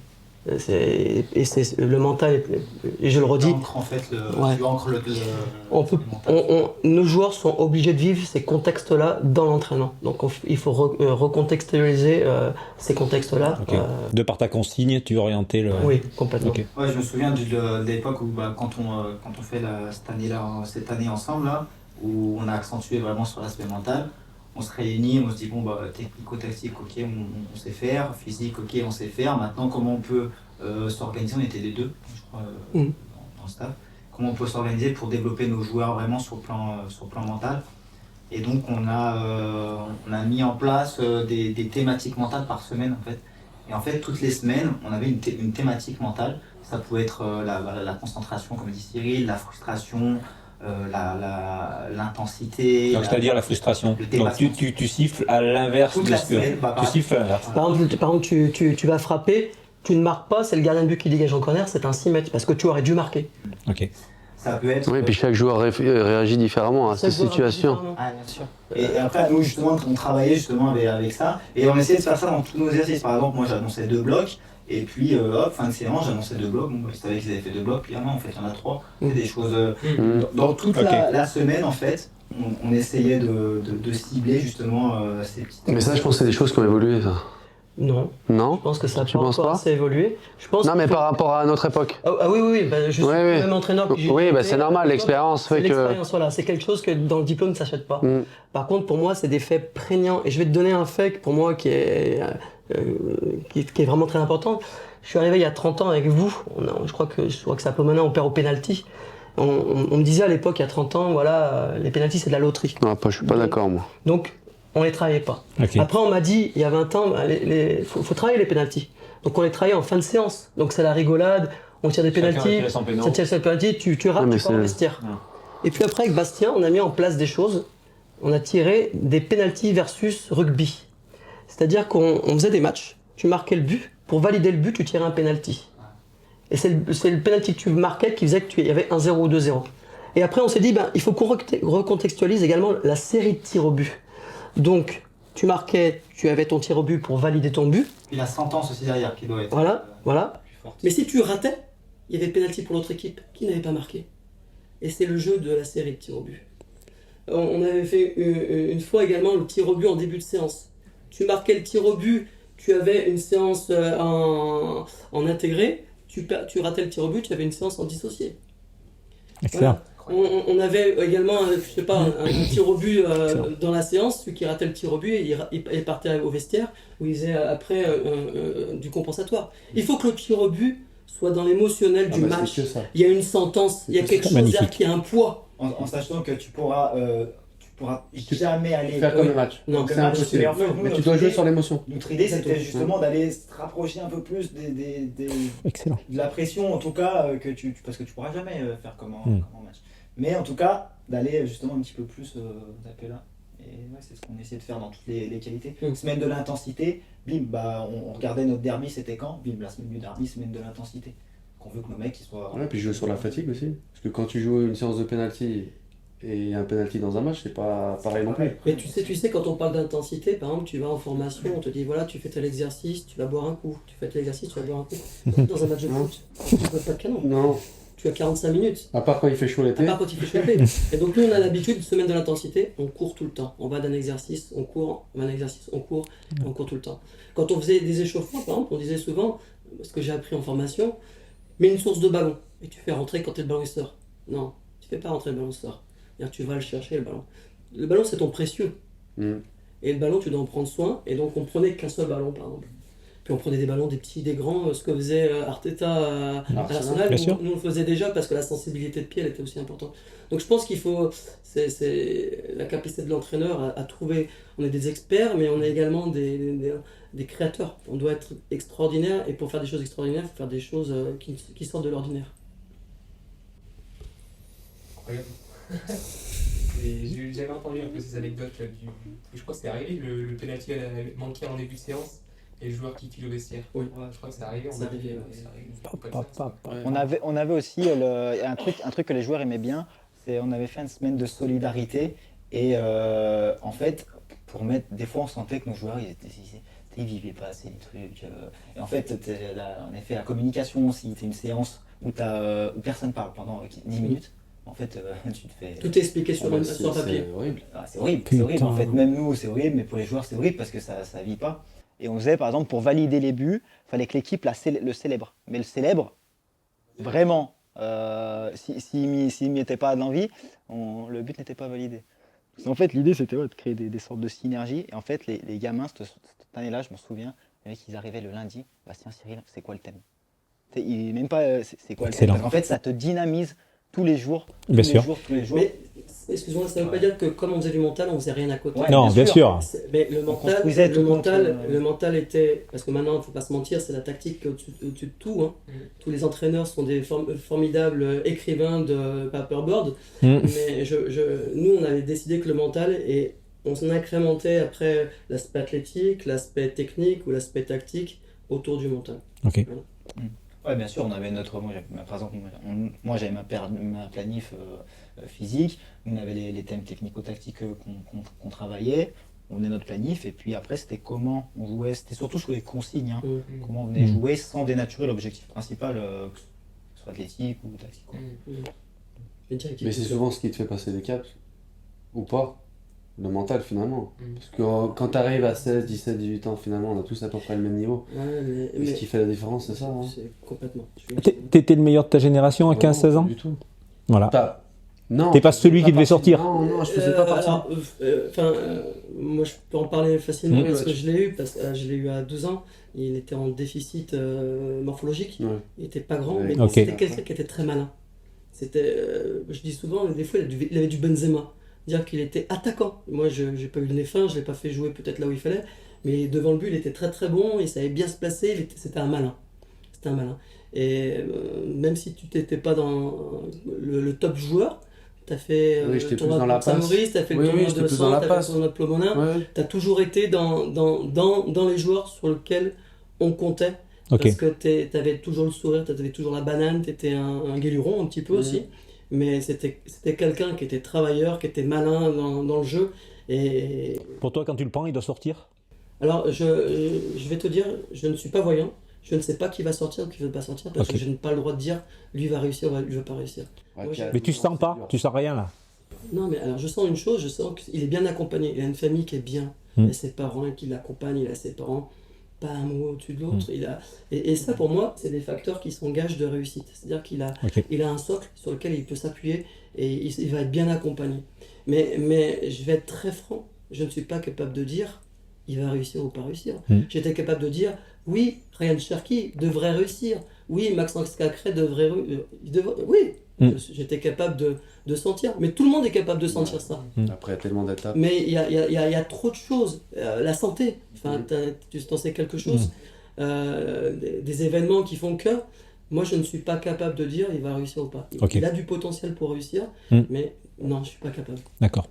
C'est le mental, et je le redis. En fait, tu ancres nos joueurs sont obligés de vivre ces contextes-là dans l'entraînement. Donc il faut recontextualiser ces contextes-là. Okay. De par ta consigne, tu orientais le... Oui, complètement. Okay. Ouais, je me souviens de l'époque où quand on fait cette année ensemble, là, où on a accentué vraiment sur l'aspect mental. On se réunit, on se dit bon technico-tactique, ok, on sait faire, physique, ok, on sait faire. Maintenant, comment on peut s'organiser? On était les 2, je crois, dans le staff. Comment on peut s'organiser pour développer nos joueurs vraiment sur le plan mental? Et donc, on a mis en place des thématiques mentales par semaine, en fait. Et en fait, toutes les semaines, on avait une thématique mentale. Ça pouvait être la concentration, comme dit Cyril, la frustration. L'intensité. Donc c'est-à-dire la frustration. Donc tu siffles à l'inverse de ce que... Tu siffles à l'inverse. Par exemple, tu vas frapper, tu ne marques pas, c'est le gardien de but qui dégage en corner, c'est un 6 mètres, parce que tu aurais dû marquer. Ok. Ça peut être... Oui, puis chaque joueur réagit différemment à ces situations. Ah, bien sûr. Et après, nous, justement, on travaillait justement avec ça, et on essayait de faire ça dans tous nos exercices. Par exemple, moi, j'annonçais 2 blocs, et puis, fin de séance, j'annonçais 2 blocs. Bon, je savais qu'ils avaient fait 2 blocs, puis non, en fait, il y en a 3. C'est des choses... Dans toute la semaine, en fait, on essayait de cibler justement ces petites... Mais ça, je pense que c'est des choses qui ont évolué, ça. Non. Non. Je pense que ça n'a pas encore assez évolué. Non, mais par rapport à notre époque. Ah oui, je suis même entraîneur. Oui, c'est normal, l'expérience fait que... L'expérience, voilà, c'est quelque chose que dans le diplôme ne s'achète pas. Par contre, pour moi, c'est des faits prégnants. Et je vais te donner un fait pour moi qui est vraiment très important. Je suis arrivé il y a 30 ans avec vous. Je crois que ça peut maintenant, on perd au pénalty. On me disait à l'époque, il y a 30 ans, voilà, les pénaltys, c'est de la loterie. Non, je suis pas d'accord, moi. Donc, on les travaillait pas. Okay. Après, on m'a dit, il y a 20 ans, faut travailler les pénaltys. Donc, on les travaillait en fin de séance. Donc, c'est la rigolade, on tire des pénaltys, ça tire des pénaltys, tu rates, tu peux investir. Et puis après, avec Bastien, on a mis en place des choses. On a tiré des pénaltys versus rugby. C'est-à-dire qu'on faisait des matchs, tu marquais le but, pour valider le but, tu tirais un pénalty. Et c'est le pénalty que tu marquais qui faisait qu'il y avait 1-0 ou 2-0. Et après, on s'est dit, il faut qu'on recontextualise également la série de tirs au but. Donc, tu marquais, tu avais ton tir au but pour valider ton but. Et la sentence aussi derrière qui doit être voilà. plus forte. Mais si tu ratais, il y avait pénalty pour l'autre équipe qui n'avait pas marqué. Et c'est le jeu de la série de tirs au but. On avait fait une fois également le tir au but en début de séance. Tu marquais le tir au but, tu avais une séance en intégré, tu ratais le tir au but, tu avais une séance en dissocié. Excellent. Voilà. On avait également, je sais pas, un tir au but dans la séance. Celui qui ratait le tir au but, il partait au vestiaire où il faisait après du compensatoire. Il faut que le tir au but soit dans l'émotionnel du match. C'est que ça. Il y a une sentence, il y a quelque chose magnifique. qui a un poids. En sachant que tu pourras jamais aller Faire comme le match. Non, C'est le match, impossible. mais en fait, nous, Mais tu notre dois jouer idée- sur l'émotion. Notre idée, c'était Exactement. justement d'aller se rapprocher un peu plus Excellent. de la pression, en tout cas, parce que tu pourras jamais faire comme en match. Mais en tout cas, d'aller justement un petit peu plus taper là. Et ouais, c'est ce qu'on essaie de faire dans toutes les qualités. Semaine de l'intensité, bim, on regardait notre derby, c'était quand? Bim, la semaine du derby, semaine de l'intensité. Qu'on veut que nos mecs ils soient. Ouais, puis jouer sur la fatigue aussi. Parce que quand tu joues une séance de penalty et un penalty dans un match, c'est pas pareil non plus. Mais tu sais, quand on parle d'intensité, par exemple, tu vas en formation, on te dit voilà, tu fais tel exercice, tu vas boire un coup. Tu fais tel exercice, tu vas boire un coup. Dans un match de foot, tu ne poses pas de canon. Non, Tu as 45 minutes. à part quand il fait chaud À l'été. part quand il fait choper. Et donc nous on a l'habitude, semaine de l'intensité, on court tout le temps. On va d'un exercice, on court, on va d'un exercice, on court tout le temps. Quand on faisait des échauffements, par exemple, on disait souvent, ce que j'ai appris en formation, mets une source de ballon et tu fais rentrer quand le ballon il sort. Non, tu fais pas rentrer le ballon sort. C'est-à-dire tu vas le chercher le ballon. Le ballon c'est ton précieux. Et le ballon tu dois en prendre soin. Et donc on prenait qu'un seul ballon par exemple. Puis on prenait des ballons, des petits, des grands, ce que faisait Arteta à l'Arsenal. Bien sûr. Nous on le faisait déjà parce que la sensibilité de pied elle était aussi importante. Donc je pense qu'il faut, c'est la capacité de l'entraîneur à trouver, on est des experts mais on est également des créateurs. On doit être extraordinaire et pour faire des choses extraordinaires, il faut faire des choses qui sortent de l'ordinaire. Incroyable. Et j'avais entendu un peu ces anecdotes je crois que c'est arrivé, le penalty manqué en début de séance et le joueur qui file au vestiaire. Oui. Ouais, je crois que c'est arrivé. C'est arrivé, ouais. C'est arrivé. On avait aussi un truc que les joueurs aimaient bien, c'est on avait fait une semaine de solidarité et en fait, pour mettre, des fois on sentait que nos joueurs ils vivaient pas assez les trucs. Et en fait, en effet, la communication, si tu une séance où personne parle pendant 10 minutes, en fait, tu te fais. Tout est expliqué sur papier. C'est horrible. C'est horrible, c'est horrible. En fait, même nous, c'est horrible, mais pour les joueurs, c'est horrible parce que ça vit pas. Et on faisait, par exemple, pour valider les buts, il fallait que l'équipe le célèbre. Mais le célèbre, vraiment, s'il n'y mettait pas d'envie, le but n'était pas validé. En fait, l'idée, c'était de créer des sortes de synergies. Et en fait, les gamins, cette année-là, je m'en souviens, les mecs, ils arrivaient le lundi. Bastien, Cyril, c'est quoi le thème? Même pas, c'est quoi le thème? Parce qu'en fait, ça te dynamise tous les jours. Bien sûr. Tous les jours. Mais, excuse-moi, ça ne veut pas dire que comme on faisait du mental, on faisait rien à côté. Ouais, Non, bien sûr. Mais le construisait tout le mental était, parce que maintenant il ne faut pas se mentir, c'est la tactique au-dessus de tout. Hein. Tous les entraîneurs sont des formidables écrivains de paperboard. Mais nous on avait décidé que le mental, et on s'en incrémentait après l'aspect athlétique, l'aspect technique ou l'aspect tactique autour du mental. Ok. Voilà. Ouais, bien sûr, on avait par exemple, moi j'avais ma planif physique, on avait les thèmes technico-tactiques qu'on travaillait, on faisait notre planif, et puis après c'était comment on jouait, c'était surtout sur les consignes, hein, comment on venait jouer sans dénaturer l'objectif principal, que ce soit athlétique ou tactique. Mais c'est souvent ce qui te fait passer des caps, ou pas, le mental finalement. Parce que quand tu arrives à 16, 17, 18 ans, finalement, on a tous à peu près le même niveau. Ouais, Et ce qui fait la différence, c'est ça. Hein. C'est complètement. T'étais le meilleur de ta génération à 15-16 ans? Du tout. Voilà. Non. T'es pas celui qui devait sortir? Non, je faisais pas partie. Moi je peux en parler facilement parce que ouais. je l'ai eu, je l'ai eu à 12 ans. Il était en déficit morphologique. Ouais. Il était pas grand, Ouais. mais Ok. c'était quelqu'un qui était très malin. C'était, je dis souvent, des fois il avait du Benzema, dire qu'il était attaquant. Moi j'ai pas eu le nez fin, je l'ai pas fait jouer peut-être là où il fallait, mais devant le but il était très très bon, il savait bien se placer, c'était un malin. C'était un malin. Et même si tu n'étais pas dans le top joueur, tu as fait Oui, j'étais ton plus dans la tournoi de passe. Saint-Maurice, tu as fait Oui, le tournoi j'étais de plus dans Sang, la tu as fait le passe. tournoi de Plomonin. Ouais. Tu as toujours été dans les joueurs sur lesquels on comptait. Ok. Parce que tu avais toujours le sourire, tu avais toujours la banane, tu étais un guéluron un petit peu aussi. Mais c'était quelqu'un qui était travailleur, qui était malin dans le jeu. Et Pour toi, quand tu le prends, il doit sortir? alors, je vais te dire, je ne suis pas voyant. Je ne sais pas qui va sortir ou qui ne va pas sortir parce Ok. que je n'ai pas le droit de dire lui va réussir ou lui va pas réussir. Ouais, Moi, Mais tu sens pas? Tu sens rien là? Non, mais alors je sens une chose, je sens qu'il est bien accompagné. Il a une famille qui est bien. Il a ses parents qui l'accompagnent, il a ses parents pas un mot au-dessus de l'autre. Et ça, pour moi, c'est des facteurs qui sont gages de réussite. C'est-à-dire il a un socle sur lequel il peut s'appuyer et il va être bien accompagné. Mais je vais être très franc, je ne suis pas capable de dire il va réussir ou pas réussir. J'étais capable de dire oui, Ryan Cherki devrait réussir. Oui, Maxence Cacré devrait réussir. Oui, j'étais capable de sentir. Mais tout le monde est capable de sentir ça. Après, il y a tellement d'étapes. Mais il y a trop de choses. La santé, enfin, tu t'en sais quelque chose. Des événements qui font que moi, je ne suis pas capable de dire il va réussir ou pas. Il a du potentiel pour réussir, mais non, je ne suis pas capable. D'accord.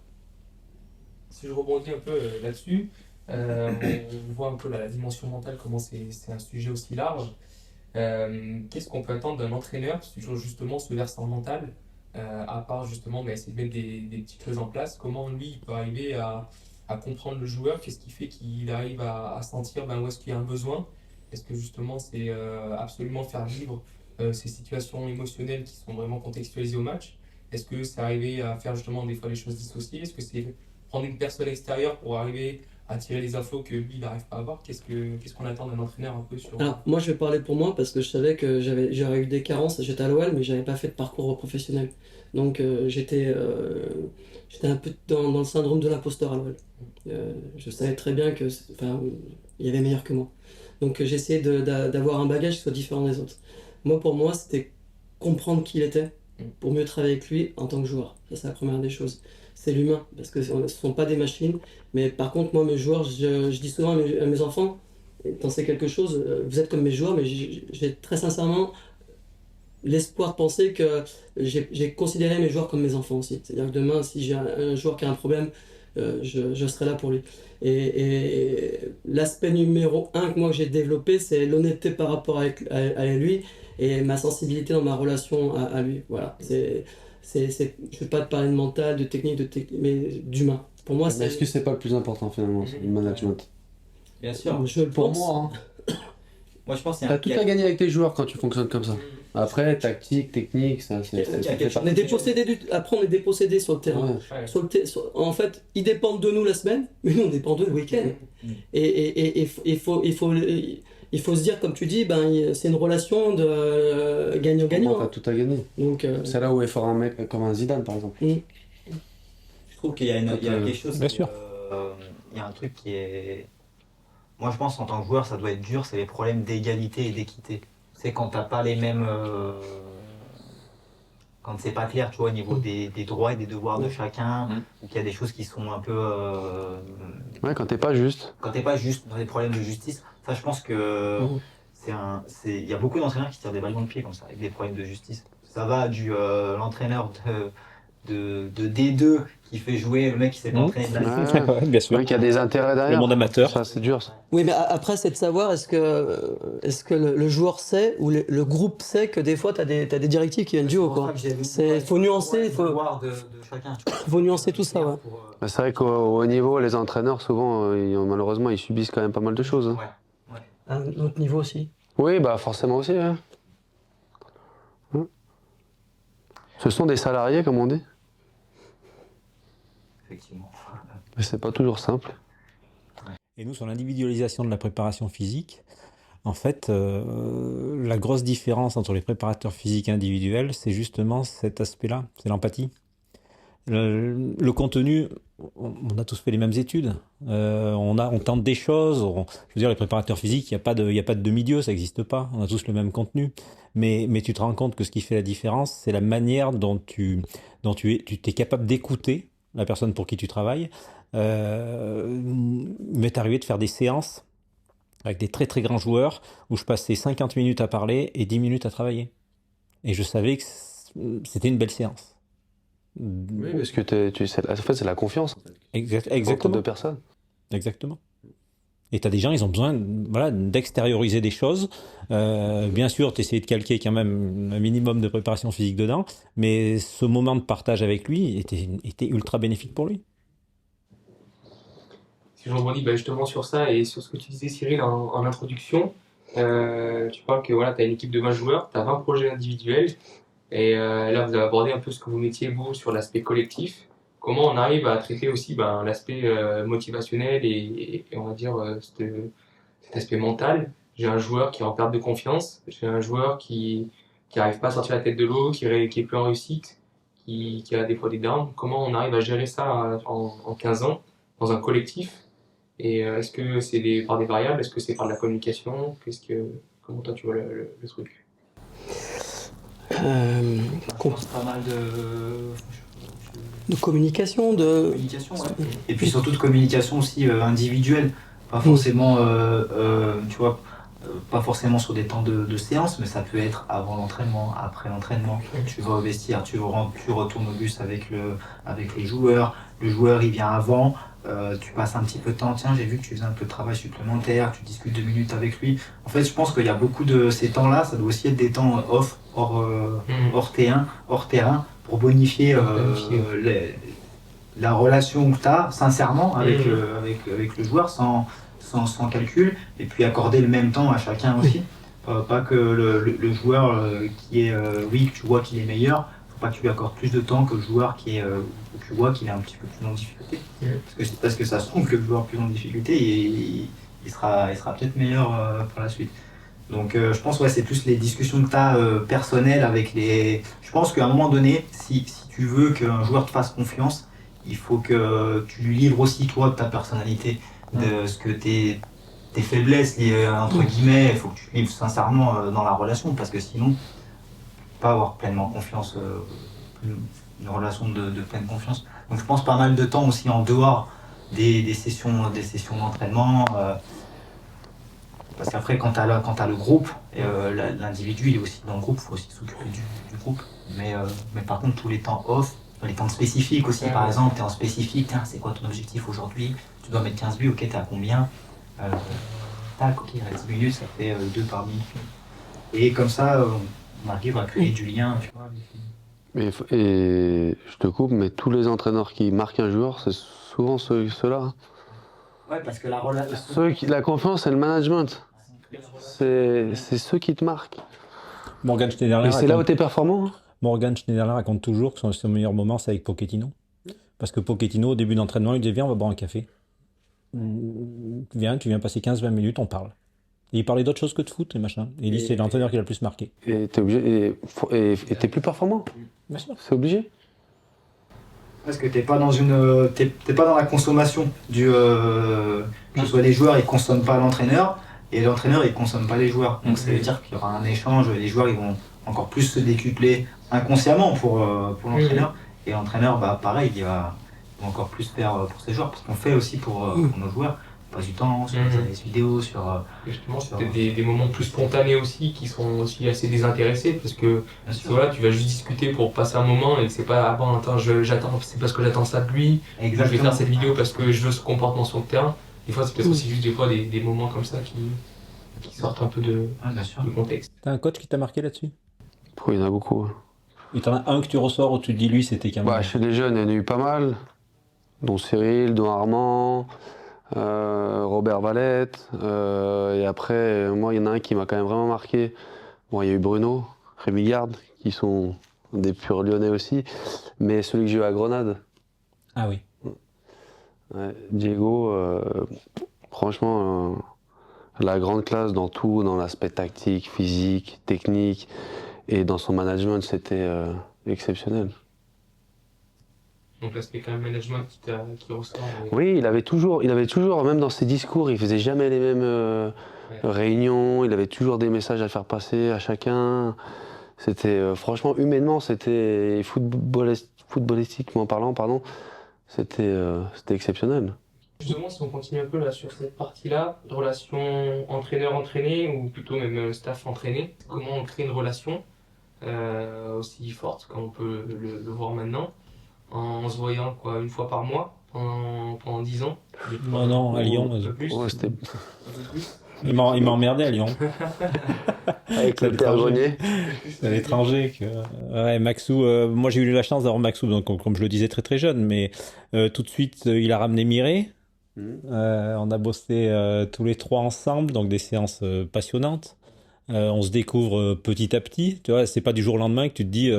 Si je rebondis un peu là-dessus, on voit un peu la dimension mentale, comment c'est un sujet aussi large. Qu'est-ce qu'on peut attendre d'un entraîneur sur justement ce versant mental, à part justement essayer de mettre des petites choses en place? Comment lui il peut arriver à comprendre le joueur? Qu'est-ce qui fait qu'il arrive à sentir où est-ce qu'il y a un besoin? Est-ce que justement c'est absolument faire vivre ces situations émotionnelles qui sont vraiment contextualisées au match? Est-ce que c'est arriver à faire justement des fois les choses dissociées? Est-ce que c'est prendre une personne extérieure pour arriver à tirer les infos que lui il n'arrive pas à avoir? Qu'est-ce qu'on attend d'un entraîneur un peu sur... Alors, moi je vais parler pour moi parce que je savais que j'aurais eu des carences. J'étais à l'OL mais j'avais pas fait de parcours professionnel. Donc j'étais un peu dans le syndrome de l'imposteur à l'OL. Je savais très bien que il y avait meilleur que moi. Donc j'essayais d'avoir un bagage qui soit différent des autres. Pour moi c'était comprendre qui il était pour mieux travailler avec lui en tant que joueur. Ça c'est la première des choses. C'est l'humain, parce que ce ne sont pas des machines. Mais par contre, moi, mes joueurs, je dis souvent à mes enfants, t'en sais quelque chose, vous êtes comme mes joueurs, mais j'ai très sincèrement l'espoir de penser que j'ai considéré mes joueurs comme mes enfants aussi. C'est-à-dire que demain, si j'ai un joueur qui a un problème, je serai là pour lui. Et l'aspect numéro 1 que moi j'ai développé, c'est l'honnêteté par rapport à lui et ma sensibilité dans ma relation à lui. Voilà. Je ne vais pas te parler de mental, de technique, mais d'humain. Pour moi, mais est-ce que c'est pas le plus important finalement, le management? Bien sûr. Pour moi, moi je pense tu as tout à gagner avec tes joueurs quand tu fonctionnes comme ça. Après, tactique, technique, ça c'est. On est dépossédés après, on est dépossédés sur le terrain. Ouais. En fait, ils dépendent de nous la semaine, mais nous on dépend d'eux le week-end. Et il faut se dire, comme tu dis, c'est une relation de gagnant-gagnant. Tu as tout à gagner. Donc, c'est là où est fort un mec comme un Zidane par exemple. Je trouve qu'il y a quelque chose. Bien sûr. Il y a un truc qui est. Moi, je pense en tant que joueur, ça doit être dur, c'est les problèmes d'égalité et d'équité. C'est quand t'as pas les mêmes. Quand c'est pas clair, tu vois, au niveau des droits et des devoirs de chacun, ou qu'il y a des choses qui sont un peu. Ouais, quand t'es pas juste. Quand t'es pas juste dans des problèmes de justice, ça, je pense que. Il y a beaucoup d'entraîneurs qui tirent des balles dans le pied comme ça, avec des problèmes de justice. Ça va du l'entraîneur de D2 qui fait jouer le mec qui s'est pas entraîné de la bien sûr. Oui, qui a des intérêts derrière. Le monde amateur. Ça, c'est dur. Ça. Oui, mais après, c'est de savoir est-ce que le joueur sait ou le groupe sait que des fois, tu as des directives qui viennent du haut. Il faut nuancer. Il faut nuancer tout ça. Ouais. C'est vrai qu'au haut niveau, les entraîneurs, souvent, malheureusement, ils subissent quand même pas mal de choses. Ouais. À un autre niveau aussi. Oui, forcément aussi. Hein. Ce sont des salariés, comme on dit. Effectivement. Mais c'est pas toujours simple. Et nous, sur l'individualisation de la préparation physique, en fait, la grosse différence entre les préparateurs physiques individuels, c'est justement cet aspect-là, c'est l'empathie. Le contenu, on a tous fait les mêmes études, on tente des choses, je veux dire, les préparateurs physiques, il n'y a pas de demi-dieu, ça n'existe pas, on a tous le même contenu, mais tu te rends compte que ce qui fait la différence, c'est la manière dont tu es capable d'écouter la personne pour qui tu travailles. M'est arrivé de faire des séances avec des très très grands joueurs où je passais 50 minutes à parler et 10 minutes à travailler. Et je savais que c'était une belle séance. Oui, parce que en fait, c'est la confiance. Exactement. Entre deux personnes. Exactement. Et tu as des gens, ils ont besoin d'extérioriser des choses. Bien sûr, tu essaies de calquer quand même un minimum de préparation physique dedans, mais ce moment de partage avec lui était ultra bénéfique pour lui. Si je rebondis justement sur ça et sur ce que tu disais, Cyril, en introduction, tu parles que tu as une équipe de 20 joueurs, tu as 20 projets individuels, et là vous avez abordé un peu ce que vous mettiez vous sur l'aspect collectif. Comment on arrive à traiter aussi l'aspect motivationnel et on va dire cet aspect mental. J'ai un joueur qui est en perte de confiance, j'ai un joueur qui arrive pas à sortir la tête de l'eau, qui est plus en réussite, qui a des fois des downs. Comment on arrive à gérer ça en 15 ans dans un collectif? Et est-ce que c'est par des variables? Est-ce que c'est par de la communication? Comment toi tu vois le truc? Je pense pas mal De communication, communication, ouais. Et puis surtout de communication aussi individuelle, pas forcément, tu vois, pas forcément sur des temps de séance, mais ça peut être avant l'entraînement, après l'entraînement. Tu vas au vestiaire, tu retournes au bus avec les joueurs, le joueur il vient avant, tu passes un petit peu de temps, tiens j'ai vu que tu faisais un peu de travail supplémentaire, tu discutes 2 minutes avec lui. En fait je pense qu'il y a beaucoup de ces temps-là, ça doit aussi être des temps hors terrain, pour bonifier la relation que tu as sincèrement avec le joueur sans calcul, et puis accorder le même temps à chacun aussi. Pas que le joueur qui est, oui, que tu vois qu'il est meilleur, faut pas que tu lui accordes plus de temps que le joueur où tu vois qu'il est un petit peu plus en difficulté. Parce que ça se trouve que le joueur plus en difficulté, il sera peut-être meilleur pour la suite. Donc je pense ouais, c'est plus les discussions que tu as personnelles avec les... Je pense qu'à un moment donné, si tu veux qu'un joueur te fasse confiance, il faut que tu lui livres aussi toi de ta personnalité, de ce que tes faiblesses, entre guillemets, il faut que tu livres sincèrement dans la relation, parce que sinon, pas avoir pleinement confiance, une relation de pleine confiance. Donc je pense pas mal de temps aussi en dehors des sessions d'entraînement, parce qu'après quand tu as le groupe, l'individu il est aussi dans le groupe, il faut aussi s'occuper du groupe, mais par contre tous les temps off, les temps spécifiques aussi, par exemple, tu es en spécifique, c'est quoi ton objectif aujourd'hui, tu dois mettre 15 buts, ok, t'es à combien, tac, ok, il reste 10 minutes, ça fait 2 par minute. Et comme ça, on arrive à créer du lien, tu vois. Et je te coupe, mais tous les entraîneurs qui marquent un joueur, c'est souvent ceux-là. Ouais, parce que La confiance et le management, c'est ceux qui te marquent. Morgan Schneiderlin Et c'est là où tu es performant. Morgan Schneiderlin raconte toujours que son meilleur moment, c'est avec Pochettino. Parce que Pochettino, au début d'entraînement, il dit « Viens, on va boire un café. Viens, tu viens passer 15-20 minutes, on parle. » Et il parlait d'autre chose que de foot et machin. Et il dit « C'est l'entraîneur qui l'a le plus marqué. » Et t'es obligé, et t'es plus performant. Bien sûr. C'est obligé. Parce que t'es pas dans la consommation que ce soit les joueurs, ils consomment pas l'entraîneur, et l'entraîneur, il consomme pas les joueurs. Donc ça veut dire qu'il y aura un échange, les joueurs, ils vont encore plus se décupler inconsciemment pour l'entraîneur, et l'entraîneur, pareil, il va encore plus faire pour ses joueurs, parce qu'on fait aussi pour nos joueurs. On passe du temps sur les vidéos, Justement, c'est peut-être des moments plus spontanés aussi, qui sont aussi assez désintéressés, parce que voilà, tu vas juste discuter pour passer un moment, et que c'est pas « attends, j'attends, c'est parce que j'attends ça de lui, ou je vais faire cette vidéo parce que je veux ce comportement sur le terrain ». Des fois, c'est peut-être aussi juste des moments comme ça qui sortent un peu du contexte. T'as un coach qui t'a marqué là-dessus? Il y en a beaucoup. Et t'en as un que tu ressors où tu te dis lui c'était qu'un Chez les jeunes, il y en a eu pas mal, dont Cyril, dont Armand, Robert Valette, et après, moi, il y en a un qui m'a quand même vraiment marqué. Bon, il y a eu Bruno, Rémi Garde, qui sont des purs lyonnais aussi, mais celui que j'ai eu à Grenade. Ah oui. Ouais, Diego, franchement, la grande classe dans tout, dans l'aspect tactique, physique, technique, et dans son management, c'était exceptionnel. Donc l'aspect quand même management qui ressort. Oui, il avait toujours, même dans ses discours, il faisait jamais les mêmes réunions, il avait toujours des messages à faire passer à chacun. C'était, franchement, humainement, c'était footballistiquement parlant, pardon, c'était exceptionnel. Justement, si on continue un peu là sur cette partie-là, relation entraîneur-entraîné, ou plutôt même staff-entraîné, comment on crée une relation aussi forte, comme on peut le voir maintenant, en se voyant une fois par mois pendant 10 ans. Non, à Lyon. Un peu plus. Ouais, c'était... Il m'a emmerdé à Lyon. Avec le Père Grenier. C'est à l'étranger. Ouais, Maxou, moi j'ai eu la chance d'avoir Maxou, donc, comme je le disais, très très jeune, mais tout de suite il a ramené Mireille. On a bossé tous les trois ensemble, donc des séances passionnantes. On se découvre petit à petit, tu vois, c'est pas du jour au lendemain que tu te dis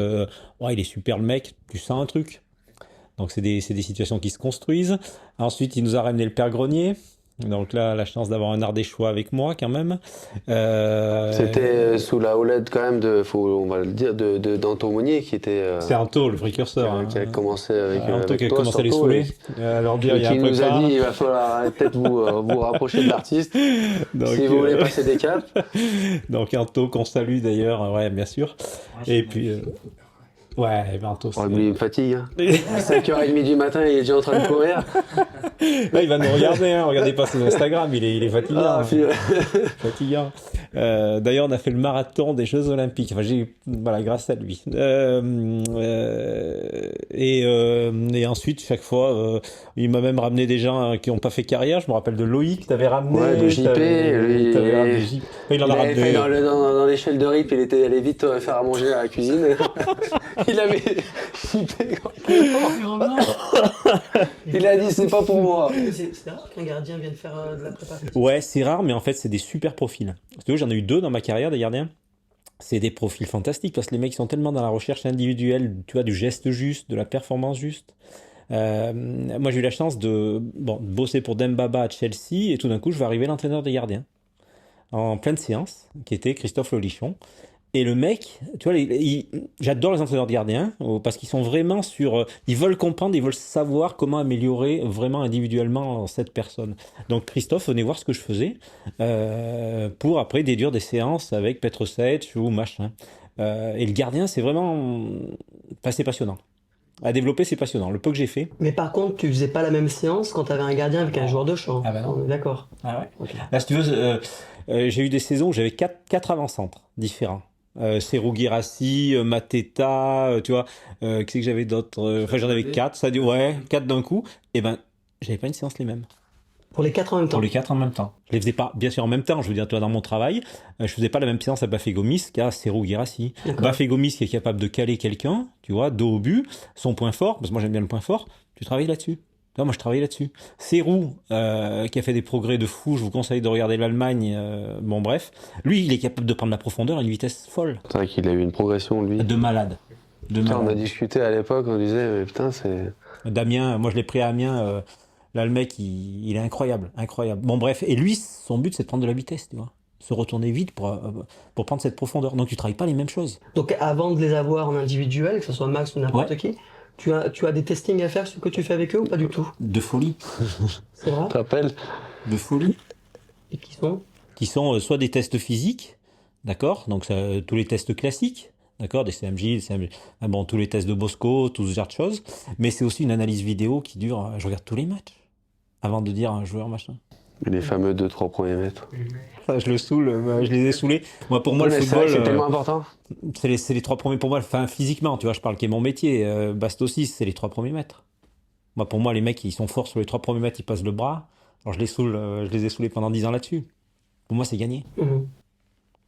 ouais, il est super le mec, tu sens un truc. Donc c'est des situations qui se construisent. Ensuite, il nous a ramené le Père Grenier. Donc là, la chance d'avoir un Ardéchois avec moi quand même. C'était sous la houlette quand même on va le dire, d'Anto Monnier qui était C'est Anto, le précurseur. qui a commencé avec, Anto avec qui a toi commencé à les surtout, saouler. Leur dire, il y a qui un nous a prépa. dit il va falloir peut-être vous rapprocher de l'artiste Donc, si vous voulez passer des caps. Donc Anto qu'on salue d'ailleurs, ouais, bien sûr. Et puis, ouais, Anto, Oh, lui, il me fatigue. Hein. À 5h30 du matin, il est déjà en train de courir. là, il va nous regarder, hein. Regardez pas son Instagram, il est fatigant. Ah, Fatigant. D'ailleurs, on a fait le marathon des Jeux Olympiques. Enfin, voilà, grâce à lui. Et ensuite, chaque fois, il m'a même ramené des gens qui n'ont pas fait carrière. Je me rappelle de Loïc, t'avais ramené. Ouais, de JP. T'avais ramené JP. Il en a ramené. Fait dans l'échelle de rythme, il était allé vite faire à manger à la cuisine. Il avait JP complètement. Il a dit c'est pas pour moi. C'est rare qu'un gardien vienne faire de la prépa. Ouais, c'est rare, mais en fait, c'est des super profils. Parce que j'en ai eu 2 dans ma carrière, des gardiens. C'est des profils fantastiques parce que les mecs sont tellement dans la recherche individuelle, tu vois, du geste juste, de la performance juste. Moi, j'ai eu la chance de bosser pour Dembaba à Chelsea et tout d'un coup, je vais arriver l'entraîneur des gardiens en pleine séance, qui était Christophe Lolichon. Et le mec, tu vois, j'adore les entraîneurs de gardiens parce qu'ils sont vraiment ils veulent comprendre, ils veulent savoir comment améliorer vraiment individuellement cette personne. Donc Christophe venait voir ce que je faisais pour après déduire des séances avec Petr Sech ou machin. Et le gardien, c'est vraiment, c'est passionnant. À développer, c'est passionnant. Le peu que j'ai fait. Mais par contre, tu faisais pas la même séance quand tu avais un gardien avec un joueur de champ. Ah bah non. On est d'accord. Ah ouais. Okay. Là, si tu veux, j'ai eu des saisons où j'avais quatre avant-centres différents. Serhou Guirassy, Mateta, tu vois, qu'est-ce que j'avais d'autres enfin, j'en avais 4, ça dit, ouais, 4 d'un coup. Et ben, j'avais pas une séance les mêmes. Pour les 4 en même temps. Pour les 4 en même temps. Je les faisais pas, bien sûr, en même temps. Je veux dire, toi, dans mon travail, je faisais pas la même séance à Bafé Gomis qu'à Serhou Guirassy. Bafé Gomis qui est capable de caler quelqu'un, tu vois, dos au but, son point fort, parce que moi j'aime bien le point fort, tu travailles là-dessus. Non, moi je travaillais là-dessus. Serhou, qui a fait des progrès de fou, je vous conseille de regarder l'Allemagne, bon bref. Lui, il est capable de prendre la profondeur à une vitesse folle. C'est vrai qu'il a eu une progression, lui. De malade. On a discuté à l'époque, on disait, mais putain, c'est... Damien, moi je l'ai pris à Amiens, là le mec, il est incroyable, incroyable. Bon bref, et lui, son but c'est de prendre de la vitesse, tu vois. Se retourner vite pour prendre cette profondeur. Donc tu travailles pas les mêmes choses. Donc avant de les avoir en individuel, que ce soit Max ou n'importe qui, tu as des testings à faire sur ce que tu fais avec eux ou pas du tout? De folie. C'est vrai? Tu te rappelles? De folie. Et qui sont? Qui sont soit des tests physiques, d'accord, donc tous les tests classiques, d'accord, des CMJ, bon, tous les tests de Bosco, tout ce genre de choses, mais c'est aussi une analyse vidéo qui dure, je regarde tous les matchs, avant de dire à un joueur machin. Les fameux 2-3 premiers mètres. Ça, je le saoule, je les ai saoulés. Moi, pour moi, le football... C'est tellement important. C'est les 3 premiers, pour moi, enfin, physiquement, tu vois, je parle qui est mon métier, Bast aussi, c'est les 3 premiers mètres. Moi, pour moi, les mecs, ils sont forts sur les 3 premiers mètres, ils passent le bras, alors je les ai saoulés pendant 10 ans là-dessus. Pour moi, c'est gagné.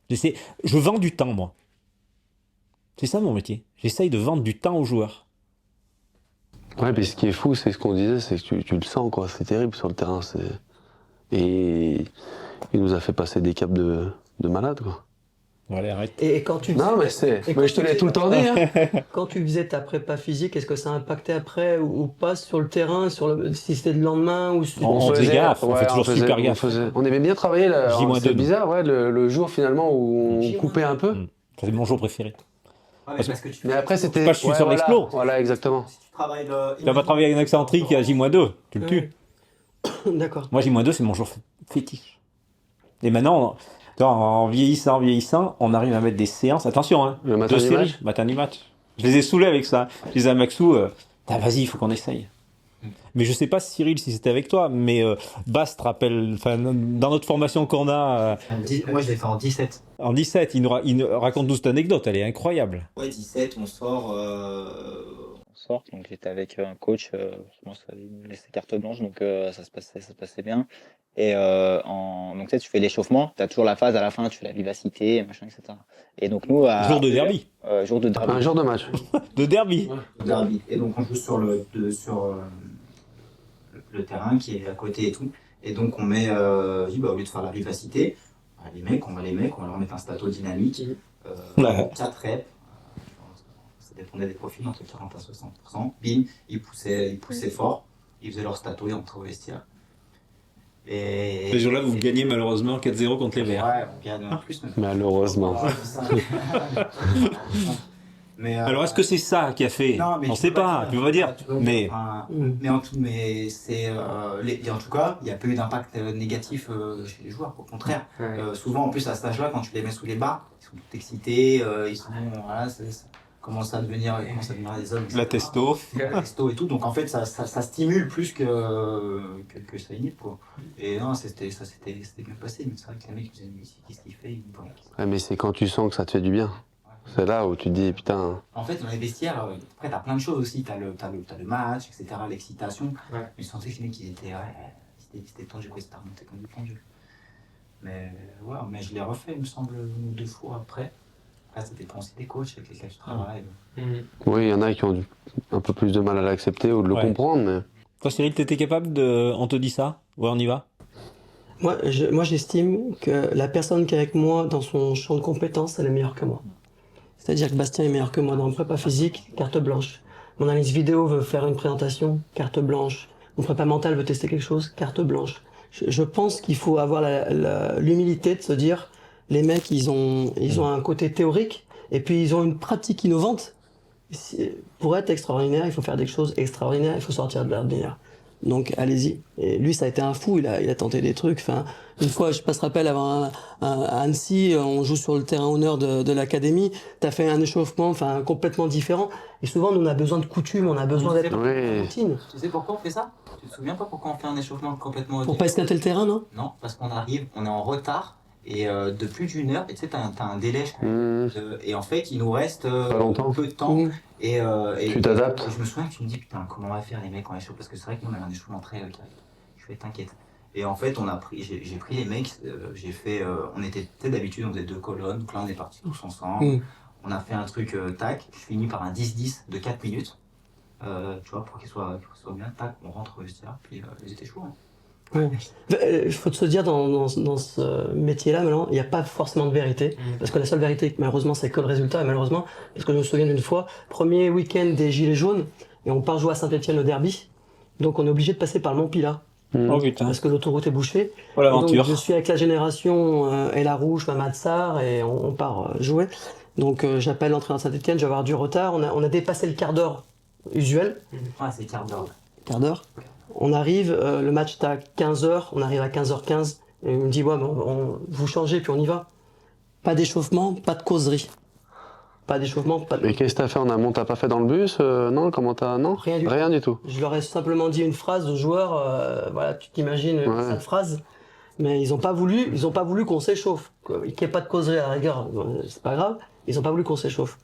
Je vends du temps, moi. C'est ça mon métier. J'essaye de vendre du temps aux joueurs. Ouais, mais ce qui est fou, c'est ce qu'on disait, c'est que tu le sens, quoi. C'est terrible sur le terrain. Et il nous a fait passer des caps de malade, quoi. Allez, arrête. Et quand tu non, mais je te l'ai tout le temps dit. Hein. Quand tu faisais ta prépa physique, est-ce que ça impactait après ou pas sur le terrain, si c'était le lendemain ou sur... On faisait gaffe, on fait toujours super gaffe. On aimait bien travailler là. C'est bizarre, ouais, le jour finalement où on coupait un peu. C'est mon jour préféré. Ouais, mais après c'était. Pas je suis sur l'explo. Voilà, exactement. Si tu travailles tu vas pas travailler avec un excentrique à J-2, tu le tues. D'accord. Moi J-2 c'est mon jour fétiche. Et maintenant, en vieillissant, on arrive à mettre des séances. Attention, hein. Le matin du match. Je les ai saoulés avec ça. Je disais à Maxou, vas-y, il faut qu'on essaye. Mais je sais pas, Cyril, si c'était avec toi, mais Bast rappelle, dans notre formation qu'on a... Moi, je l'ai fait en 17. En 17, il nous raconte-nous cette anecdote, elle est incroyable. Ouais, 17, on sort... Donc j'étais avec un coach, je pense qu'il me laissait carte blanche, donc ça se passait bien. Et donc tu sais, tu fais l'échauffement, tu as toujours la phase à la fin, tu fais la vivacité, machin, etc. Et donc nous... jour de derby. Jour de derby. Un jour de match. De derby. Ouais. Derby. Et donc on joue sur le terrain qui est à côté et tout. Et donc on met, au lieu de faire la vivacité, on va leur mettre un stato dynamique, 4 reps. Ça dépendait des profils, entre 40 à 60%. Bim, ils poussaient fort, ils faisaient leur stato et entraient au vestiaire. Et Ce jour-là, vous gagnez malheureusement 4-0 contre les Verts. Ouais, on gagne en plus. Mais Malheureusement. Mais, Alors, est-ce que c'est ça qui a fait? non, mais On tu sait peux pas, tu peux pas dire. Mais Enfin, mais c'est en tout cas, il n'y a pas eu d'impact négatif chez les joueurs. Au contraire, souvent en plus à cet âge-là, quand tu les mets sous les barres, ils sont tout excités, ils sont voilà, commencent à devenir des hommes. la etc. testo. La testo et tout. Donc en fait, ça stimule plus que ça inhibe quoi. Et non, ça s'était bien passé. Mais c'est vrai que les mecs ils disaient mais qu'est-ce qu'il fait? Ouais, mais c'est quand tu sens que ça te fait du bien. C'est là où tu te dis putain. En fait, dans les vestiaires, après, t'as plein de choses aussi. T'as le match, etc., l'excitation. Ouais. Mais je sentais que les mecs, ils étaient tendus, quoi. C'était remonté comme du tendu. Mais ouais, mais je l'ai refait, il me semble, 1 ou 2 fois après. Après, ça dépend aussi des coachs avec lesquels tu travailles. Oui, il y en a qui ont un peu plus de mal à l'accepter ou de le Ouais. comprendre, mais. Toi, Cyril, t'étais capable de. On te dit ça? Ouais, on y va? Moi, j'estime que la personne qui est avec moi dans son champ de compétences, elle est meilleure que moi. C'est-à-dire que Bastien est meilleur que moi dans le prépa physique, carte blanche. Mon analyse vidéo veut faire une présentation, carte blanche. Mon prépa mental veut tester quelque chose, carte blanche. Je pense qu'il faut avoir l'humilité de se dire, les mecs, ils ont un côté théorique, et puis ils ont une pratique innovante. Pour être extraordinaire, il faut faire des choses extraordinaires, il faut sortir de l'ordinaire. Donc allez-y. Et lui, ça a été un fou, il a tenté des trucs. Enfin, une fois, je passe rappel avant à Annecy, on joue sur le terrain honneur de l'académie. T'as fait un échauffement, enfin complètement différent. Et souvent, nous, on a besoin de coutume, on a besoin d'être Oui. routine. Tu sais pourquoi on fait ça? Tu te souviens pas pourquoi on fait un échauffement complètement Pour pas esquinter le terrain, non? Non, parce qu'on arrive, on est en retard. Et de plus d'1 heure, et tu sais, t'as un délai. Et en fait, il nous reste longtemps. peu de temps. Et Tu t'adaptes. et je me souviens que tu me dis, putain, comment on va faire les mecs en échauffe? Parce que c'est vrai que nous, on avait un échauffement très carré. Je fais, t'inquiète. Et en fait, j'ai pris les mecs, j'ai fait, on était, tu sais, d'habitude, on faisait 2 colonnes. Donc là, on est partis tous ensemble. On a fait un truc, tac. Je finis par un 10-10 de 4 minutes. Tu vois, pour qu'il soit bien. Tac, on rentre au vestiaire. Puis ils étaient chauds. Hein. Il faut se dire, dans ce métier-là, maintenant, il n'y a pas forcément de vérité. Parce que la seule vérité, malheureusement, c'est que le résultat. Et malheureusement, parce que je me souviens d'une fois, premier week-end des Gilets jaunes, et on part jouer à Saint-Etienne au derby. Donc on est obligé de passer par le Montpilat. Oh putain. Parce que l'autoroute est bouchée. Oh l'aventure. Donc je suis avec la génération et la rouge, Mamad Sarr, et on part jouer. Donc j'appelle l'entraîneur de Saint-Etienne, je vais avoir du retard. On a dépassé le quart d'heure usuel. Ah, c'est quart d'heure. Quart d'heure. On arrive, le match est à 15h, on arrive à 15h15, et il me dit, ouais, bon, vous changez, puis on y va. Pas d'échauffement, pas de causerie. Pas d'échauffement, pas de... Mais qu'est-ce que t'as fait en amont? T'as pas fait dans le bus? Non, comment t'as. Non? Rien du tout. Je leur ai simplement dit une phrase aux joueurs, voilà, tu t'imagines cette phrase, mais ils ont pas voulu qu'on s'échauffe. Qu'il n'y ait pas de causerie à la rigueur, c'est pas grave, ils ont pas voulu qu'on s'échauffe.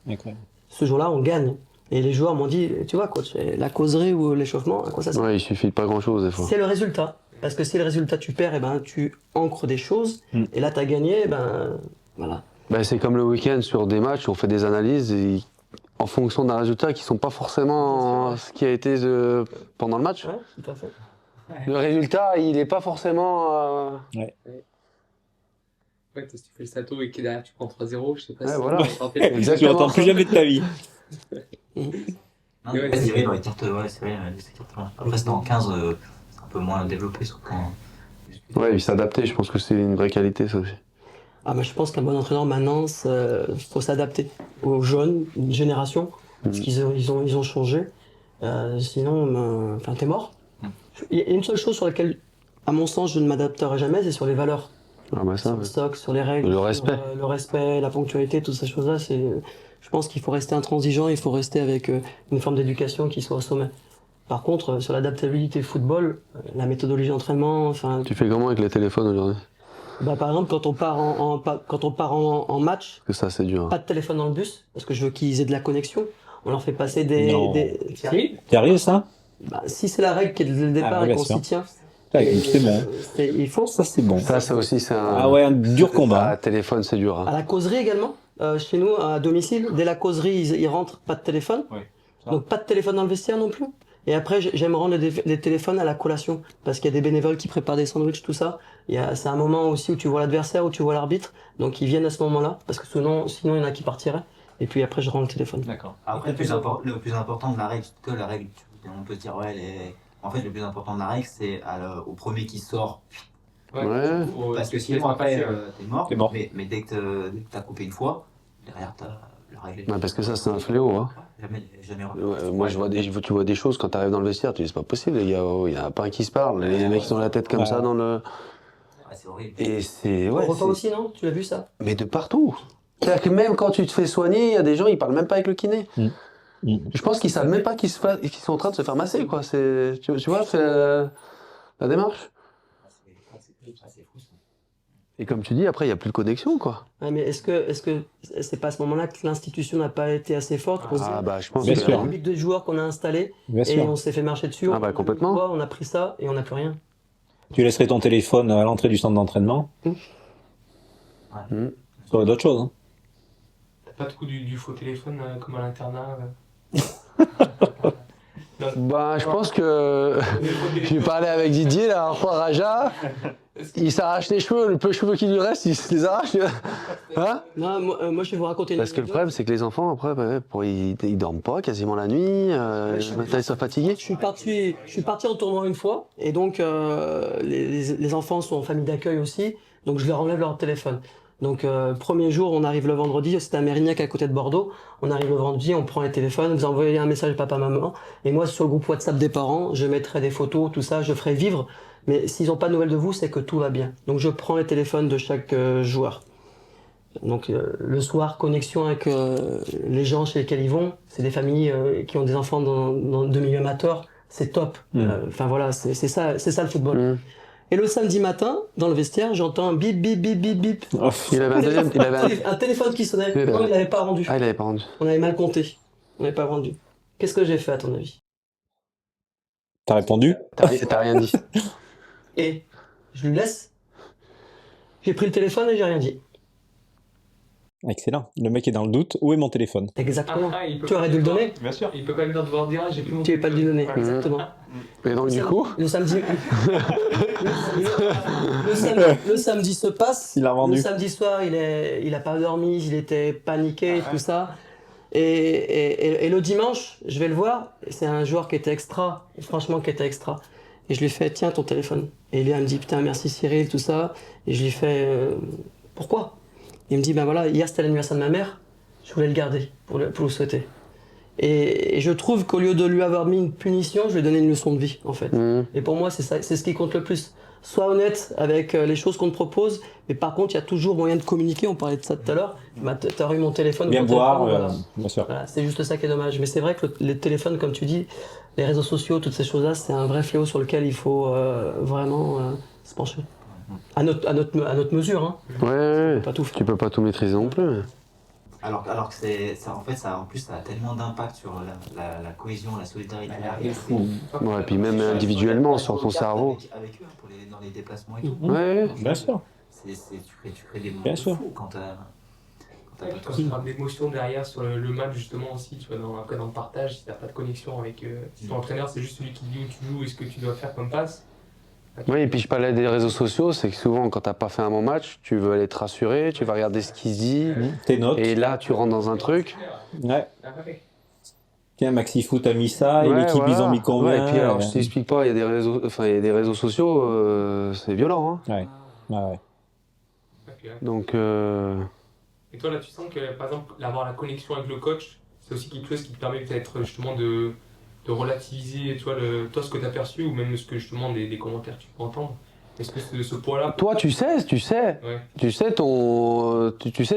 Ce jour-là, on gagne. Et les joueurs m'ont dit, tu vois, coach, la causerie ou l'échauffement, à quoi ça sert? Ouais, il suffit de pas grand-chose des fois. C'est le résultat. Parce que si le résultat tu perds, eh ben, tu ancres des choses. Et là, tu as gagné, eh ben, voilà. Ben, c'est comme le week-end sur des matchs, on fait des analyses et en fonction d'un résultat qui sont pas forcément ce qui a été pendant le match. Ouais, tout à fait. Le résultat, il est pas forcément. Ouais, si tu fais le salto et que derrière tu prends 3-0, je sais pas Ouais, si voilà. tu Tu n'entends plus jamais de ta vie. Non, c'est vrai, dans les cartes, ouais, c'est vrai, ces cartes-là. Après, c'était en 15, c'est un peu moins développé sur le plan. Ouais, il s'adapter, je pense que c'est une vraie qualité ça aussi. Ah, mais je pense qu'un bon entraîneur, maintenant, faut s'adapter aux jeunes, une génération, parce qu'ils ont changé. Sinon, enfin, t'es mort. Il y a une seule chose sur laquelle, à mon sens, je ne m'adapterai jamais, c'est sur les valeurs. Ah bah ça, Sur le stock, sur les règles, le respect. le respect, la ponctualité, toutes ces choses-là, je pense qu'il faut rester intransigeant, il faut rester avec une forme d'éducation qui soit au sommet. Par contre, sur l'adaptabilité football, la méthodologie d'entraînement, enfin. Tu fais comment avec les téléphones aujourd'hui? Bah, par exemple, quand on part en match, Parce que ça, c'est dur. pas de téléphone dans le bus, parce que je veux qu'ils aient de la connexion. On leur fait passer Non. des... Sérieux ça? Bah, si c'est la règle qui est dès le départ ouais, et qu'on bien sûr. s'y tient, C'est bon. il faut. Ça c'est bon. Ça aussi, c'est un. Ah ouais, un dur combat. Ah, téléphone, c'est dur. À la causerie également, chez nous, à domicile, dès la causerie, ils rentrent, pas de téléphone. Ouais. Donc pas de téléphone dans le vestiaire non plus. Et après, j'aime rendre les téléphones à la collation, parce qu'il y a des bénévoles qui préparent des sandwichs, tout ça. C'est un moment aussi où tu vois l'adversaire, où tu vois l'arbitre. Donc ils viennent à ce moment-là, parce que sinon il y en a qui partiraient. Et puis après, je rends le téléphone. D'accord. Après, le plus important de la règle, on peut se dire, ouais, en fait, le plus important de la règle, c'est au premier qui sort. Ouais. Parce que sinon, après, t'es mort. Mais dès que t'as coupé une fois, derrière, t'as la règle. Ouais, parce que ça, c'est un fléau. Hein. Jamais Ouais, moi, tu vois des choses quand t'arrives dans le vestiaire, tu dis c'est pas possible, les gars. Il y en a pas un qui se parle. Les mecs, ils ont la tête comme ça dans le. C'est horrible. Et c'est. Au Ouais, repas aussi, non? Tu l'as vu ça? mais de partout. C'est-à-dire que même quand tu te fais soigner, il y a des gens, ils parlent même pas avec le kiné. Je pense qu'ils savent même pas qu'ils sont en train de se faire masser, quoi. Tu vois, c'est la démarche. C'est fou, ça. Et comme tu dis, après, il n'y a plus de connexion, quoi. Ah, mais est-ce que c'est pas à ce moment-là que l'institution n'a pas été assez forte pour se dire, Bah, je pense Bien que. sûr. un public de joueurs qu'on a installé Bien et sûr. on s'est fait marcher dessus? Ah bah, complètement. On a pris ça et on n'a plus rien. Tu laisserais ton téléphone à l'entrée du centre d'entraînement. Ça aurait d'autres choses. Hein. T'as pas de coup du faux téléphone comme à l'internat Bah, je pense que. J'ai parlé avec Didier, là, fois Raja. Il s'arrache les cheveux, le peu de cheveux qui lui reste, il se les arrache. Hein? Non, moi je vais vous raconter une Parce que le anecdote. problème, c'est que les enfants, après, ils dorment pas quasiment la nuit, le matin, ils sont fatigués. Je suis parti en tournoi une fois, et donc les enfants sont en famille d'accueil aussi, donc je leur enlève leur téléphone. Donc premier jour, on arrive le vendredi, c'était à Mérignac à côté de Bordeaux, on arrive le vendredi, on prend les téléphones, vous envoyez un message papa-maman, et moi sur le groupe WhatsApp des parents, je mettrai des photos, tout ça, je ferai vivre, mais s'ils n'ont pas de nouvelles de vous, c'est que tout va bien. Donc je prends les téléphones de chaque joueur. Donc le soir, connexion avec les gens chez lesquels ils vont, c'est des familles qui ont des enfants de milieu amateur, c'est top. Enfin voilà, c'est ça le football. Et le samedi matin, dans le vestiaire, j'entends un bip bip bip bip bip. Il avait un deuxième, Un téléphone qui sonnait. Il Non, il l'avait pas rendu. Ah, il avait pas rendu. On avait mal compté. On n'avait pas rendu. Qu'est-ce que j'ai fait à ton avis? T'as répondu? T'as rien dit. Et je lui laisse. J'ai pris le téléphone et j'ai rien dit. Excellent. Le mec est dans le doute. Où est mon téléphone? Exactement. il peut Tu pas aurais dû le venir donner. Bien sûr. Il peut pas venir te voir dire j'ai plus mon Tu n'avais pas dû le donner. Ouais. Exactement. Et donc, du coup, Le samedi, le samedi se passe. Il a rendu. Le samedi soir, il a pas dormi, il était paniqué, tout ça. Et le dimanche, je vais le voir. Et c'est un joueur qui était extra, franchement qui était extra. Et je lui fais tiens ton téléphone. Et lui elle me dit putain merci Cyril tout ça. Et je lui fais pourquoi? Il me dit ben voilà hier c'était l'anniversaire de ma mère, je voulais le garder pour le souhaiter. Et je trouve qu'au lieu de lui avoir mis une punition, je lui ai donné une leçon de vie, en fait. Et pour moi, c'est ça, c'est ce qui compte le plus. Sois honnête avec les choses qu'on te propose, mais par contre, il y a toujours moyen de communiquer. On parlait de ça tout à l'heure. Tu as eu mon téléphone. Bien mon voir, téléphone, voilà. bien sûr. Voilà, c'est juste ça qui est dommage. Mais c'est vrai que les téléphones, comme tu dis, les réseaux sociaux, toutes ces choses-là, c'est un vrai fléau sur lequel il faut vraiment se pencher. À notre mesure, hein. ouais, Pas tout faire. tu peux pas tout maîtriser non plus. Alors que en fait, ça a tellement d'impact sur la cohésion, la solidarité. Ouais, et puis même individuellement, sur ton cerveau. Avec eux, dans les déplacements et tout. Ouais, Bien sûr. Tu crées des moments Bien de sûr. fou quand t'as pas Quand tu as d'émotions derrière sur le match justement aussi, tu vois, après dans le partage, si t'as pas de connexion avec si ton entraîneur, c'est juste celui qui dit où tu joues et ce que tu dois faire comme passe. oui, et puis je parlais des réseaux sociaux, c'est que souvent quand t'as pas fait un bon match, tu veux aller te rassurer, tu vas regarder ce qu'il se dit, Tes notes. et là tu rentres dans un truc. Ouais. Tiens, Maxi Foot a mis ça, et Ouais, l'équipe voilà. ils ont mis combien? Ouais, et puis alors je t'explique pas, il y a des réseaux sociaux, c'est violent. Hein. Ouais. Ouais. Donc Et toi là, tu sens que par exemple, avoir la connexion avec le coach, c'est aussi quelque chose qui te permet peut-être justement de relativiser, tu vois, toi ce que tu as perçu ou même ce que justement des commentaires que tu peux entendre. Est-ce que ce poids-là. toi tu sais, Ouais. tu sais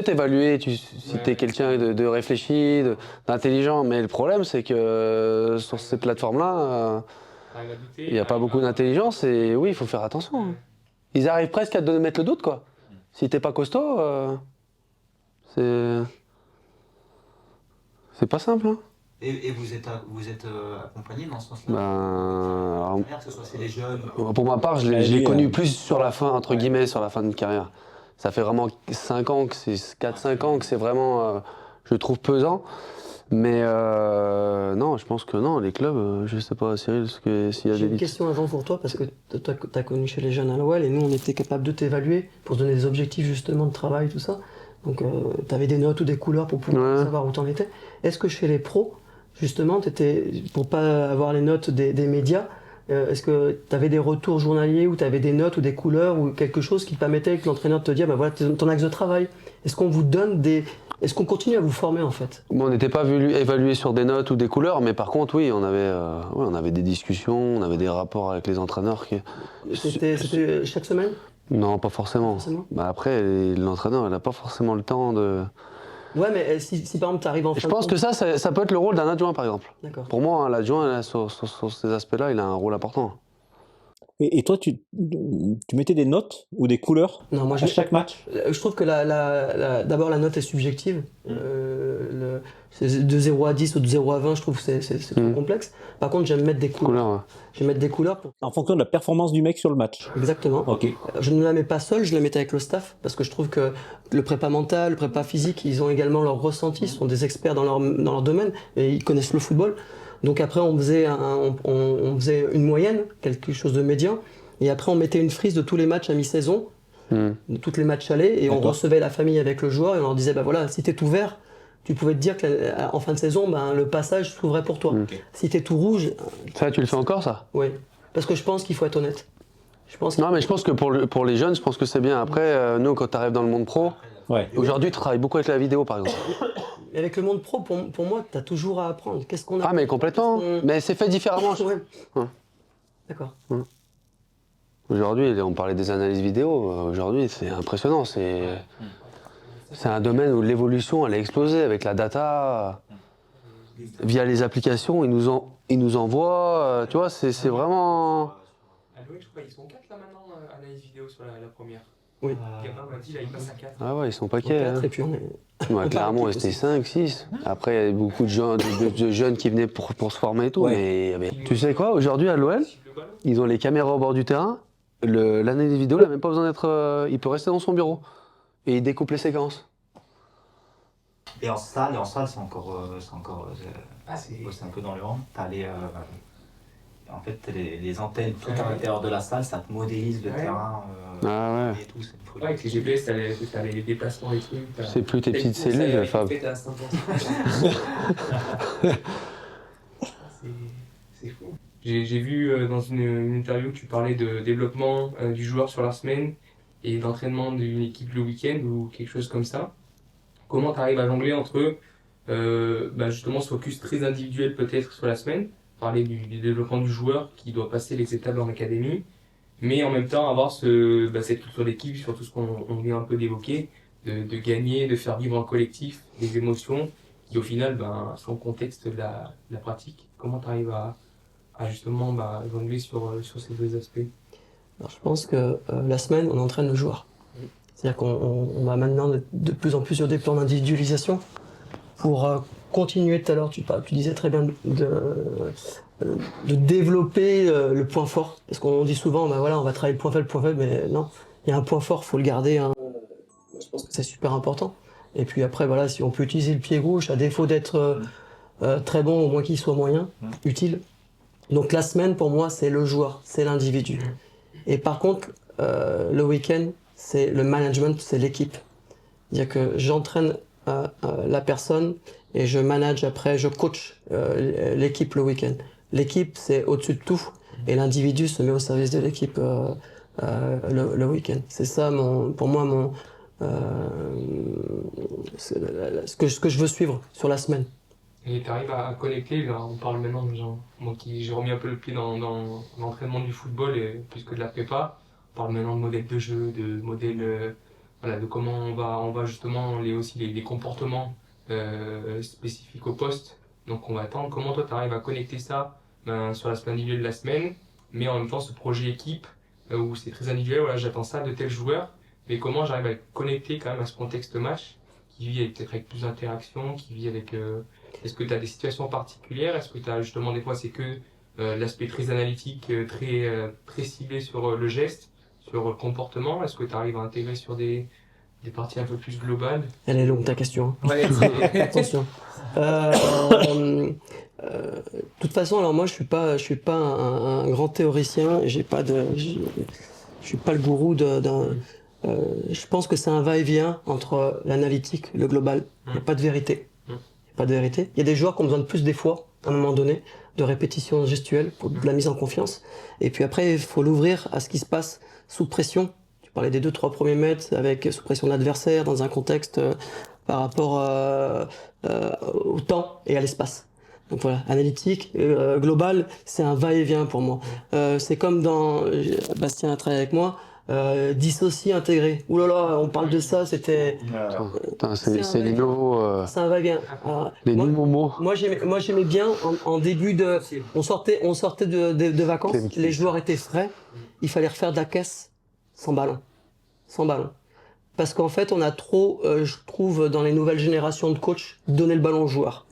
t'évaluer, si t'es quelqu'un de réfléchi, d'intelligent, mais le problème c'est que sur ces plateformes-là, T'arrives à douter, il n'y a pas beaucoup d'intelligence et oui, il faut faire attention. Hein. Ils arrivent presque à te mettre le doute, quoi. Si t'es pas costaud, c'est pas simple. Hein. Et vous êtes accompagné dans ce sens-là Alors, que ce soit chez les jeunes. pour ma part, je l'ai connu plus sur la fin, entre guillemets, sur la fin de carrière. Ça fait vraiment 4-5 ans que c'est vraiment, je trouve, pesant. Mais non, je pense que non, les clubs, je sais pas, Cyril, s'il y a J'ai des une question avant pour toi, parce que tu as connu chez les jeunes à l'OL et nous, on était capable de t'évaluer pour te donner des objectifs justement de travail, tout ça. Donc, tu avais des notes ou des couleurs pour pouvoir savoir où tu en étais. Est-ce que chez les pros, justement, pour pas avoir les notes des médias, est-ce que tu avais des retours journaliers ou tu avais des notes ou des couleurs ou quelque chose qui permettait que l'entraîneur te dise, bah voilà, ton axe de travail. Est-ce qu'on vous donne est-ce qu'on continue à vous former en fait? Bon, on n'était pas évalué sur des notes ou des couleurs, mais par contre, oui, on avait des discussions, on avait des rapports avec les entraîneurs. C'était chaque semaine? Non, pas forcément. Bah après, l'entraîneur, il n'a pas forcément le temps de... Ouais, mais si par exemple tu arrives en fin Je pense que ça peut être le rôle d'un adjoint, par exemple. D'accord. Pour moi, l'adjoint, sur ces aspects-là, il a un rôle important. Et toi, tu mettais des notes ou des couleurs Non, moi, à chaque match? Je trouve que d'abord la note est subjective. De 0 à 10 ou de 0 à 20, je trouve que c'est trop complexe. Par contre, j'aime mettre des couleurs. J'aime mettre des couleurs En fonction de la performance du mec sur le match. Exactement. Ok. Je ne la mets pas seule, je la mettais avec le staff parce que je trouve que le prépa mental, le prépa physique, ils ont également leur ressenti, ils sont des experts dans leur domaine et ils connaissent le football. Donc après, on faisait une moyenne, quelque chose de médian, et après on mettait une frise de tous les matchs à mi-saison, de tous les matchs allés, et on recevait la famille avec le joueur et on leur disait, bah voilà, si t'es tout vert, tu pouvais te dire qu'en fin de saison, ben, le passage s'ouvrait pour toi. Si t'es tout rouge... Ça, tu le fais encore, ça? Oui, parce que je pense qu'il faut être honnête. Non, mais je pense que pour les jeunes, je pense que c'est bien. Après, nous, quand tu arrives dans le monde pro, aujourd'hui, tu travailles beaucoup avec la vidéo, par exemple. Et avec le monde pro, pour moi, tu as toujours à apprendre. Qu'est-ce qu'on a? Ah, mais complètement. Mais c'est fait différemment. Ouais. D'accord. Aujourd'hui, on parlait des analyses vidéo. Aujourd'hui, c'est impressionnant. C'est un domaine où l'évolution, elle a explosé avec la data. Via les applications, ils nous envoient. Tu vois, c'est vraiment... À l'OE, je crois qu'ils sont 4 là maintenant, analyse vidéo sur la première. Oui. Gamin m'a dit, là, il passe à 4. Ah ouais, ils sont paquets. Et puis on est... Ouais, clairement, c'était 5, 6. Après, il y avait beaucoup de jeunes qui venaient pour se former et tout. Mais tu sais quoi, aujourd'hui à l'OL, ils ont les caméras au bord du terrain. L'analyse vidéo, il n'a même pas besoin d'être. Il peut rester dans son bureau. Et il découpe les séquences. Et en salle, c'est encore. C'est un peu dans le rang. T'as en fait, les antennes tout à l'intérieur de la salle, ça te modélise le terrain. Et tout, c'est une folie. Avec les GPS, t'as les déplacements et trucs. C'est plus tes petites cellules, Fab. C'est fou. J'ai vu dans une interview que tu parlais de développement du joueur sur la semaine et d'entraînement d'une équipe le week-end ou quelque chose comme ça. Comment tu arrives à jongler entre justement ce focus très individuel peut-être sur la semaine, parler du développement du joueur qui doit passer les étapes dans l'académie, mais en même temps avoir cette culture d'équipe sur tout ce qu'on vient un peu d'évoquer, de gagner, de faire vivre en collectif des émotions qui au final sont le contexte de la pratique. Comment tu arrives à justement jongler sur ces deux aspects? Alors, je pense que la semaine, on entraîne le joueur. C'est-à-dire qu'on va maintenant de plus en plus sur des plans d'individualisation pour continuer. Tout à l'heure, tu disais très bien de développer le point fort. Parce qu'on dit souvent, on va travailler le point faible, mais non, il y a un point fort, il faut le garder. Je pense que c'est super important. Et puis après, voilà, si on peut utiliser le pied gauche, à défaut d'être très bon, au moins qu'il soit moyen, utile. Donc la semaine, pour moi, c'est le joueur, c'est l'individu. Et par contre, le week-end, c'est le management, c'est l'équipe. C'est-à-dire que j'entraîne la personne et je manage après, je coach l'équipe le week-end. L'équipe, c'est au-dessus de tout. Et l'individu se met au service de l'équipe le week-end. C'est ça, pour moi, ce que je veux suivre sur la semaine. Et tu arrives à connecter, là, on parle maintenant de gens, moi qui j'ai remis un peu le pied dans l'entraînement du football et plus que de la prépa, on parle maintenant de modèles de jeu, de modèles, de comment on va justement les comportements spécifiques au poste, donc on va attendre. Comment toi tu arrives à connecter ça sur l'aspect individuel de la semaine, mais en même temps ce projet équipe où c'est très individuel, voilà, j'attends ça de tel joueur, mais comment j'arrive à être connecté quand même à ce contexte match qui vit peut-être avec plus d'interaction, qui vit avec... Est-ce que tu as des situations particulières? Est-ce que tu as justement des fois c'est que l'aspect très analytique, très ciblé sur le geste, sur le comportement? Est-ce que tu arrives à intégrer sur des parties un peu plus globales? Elle est longue ta question. Ouais, attention. De toute façon, alors moi je suis pas un grand théoricien, je suis pas le gourou je pense que c'est un va-et-vient entre l'analytique et le global. Il n'y a pas de vérité. Il y a des joueurs qui ont besoin de plus d'efforts à un moment donné. de répétition gestuelle, pour de la mise en confiance. Et puis après, il faut l'ouvrir à ce qui se passe sous pression. Tu parlais des 2-3 premiers mètres avec sous pression de l'adversaire dans un contexte par rapport au temps et à l'espace. Donc voilà, analytique, global, c'est un va-et-vient pour moi. C'est comme dans, Bastien a travaillé avec moi, dissocier, intégrer. Ouh là là, on parle de ça, c'était... Putain, c'est les nouveaux, C'est un va-et-vient. les nouveaux mots. Moi j'aimais bien en début de... On sortait de vacances, les joueurs étaient frais, il fallait refaire de la caisse sans ballon. Sans ballon. Parce qu'en fait, on a trop, je trouve, dans les nouvelles générations de coachs, donné le ballon aux joueurs.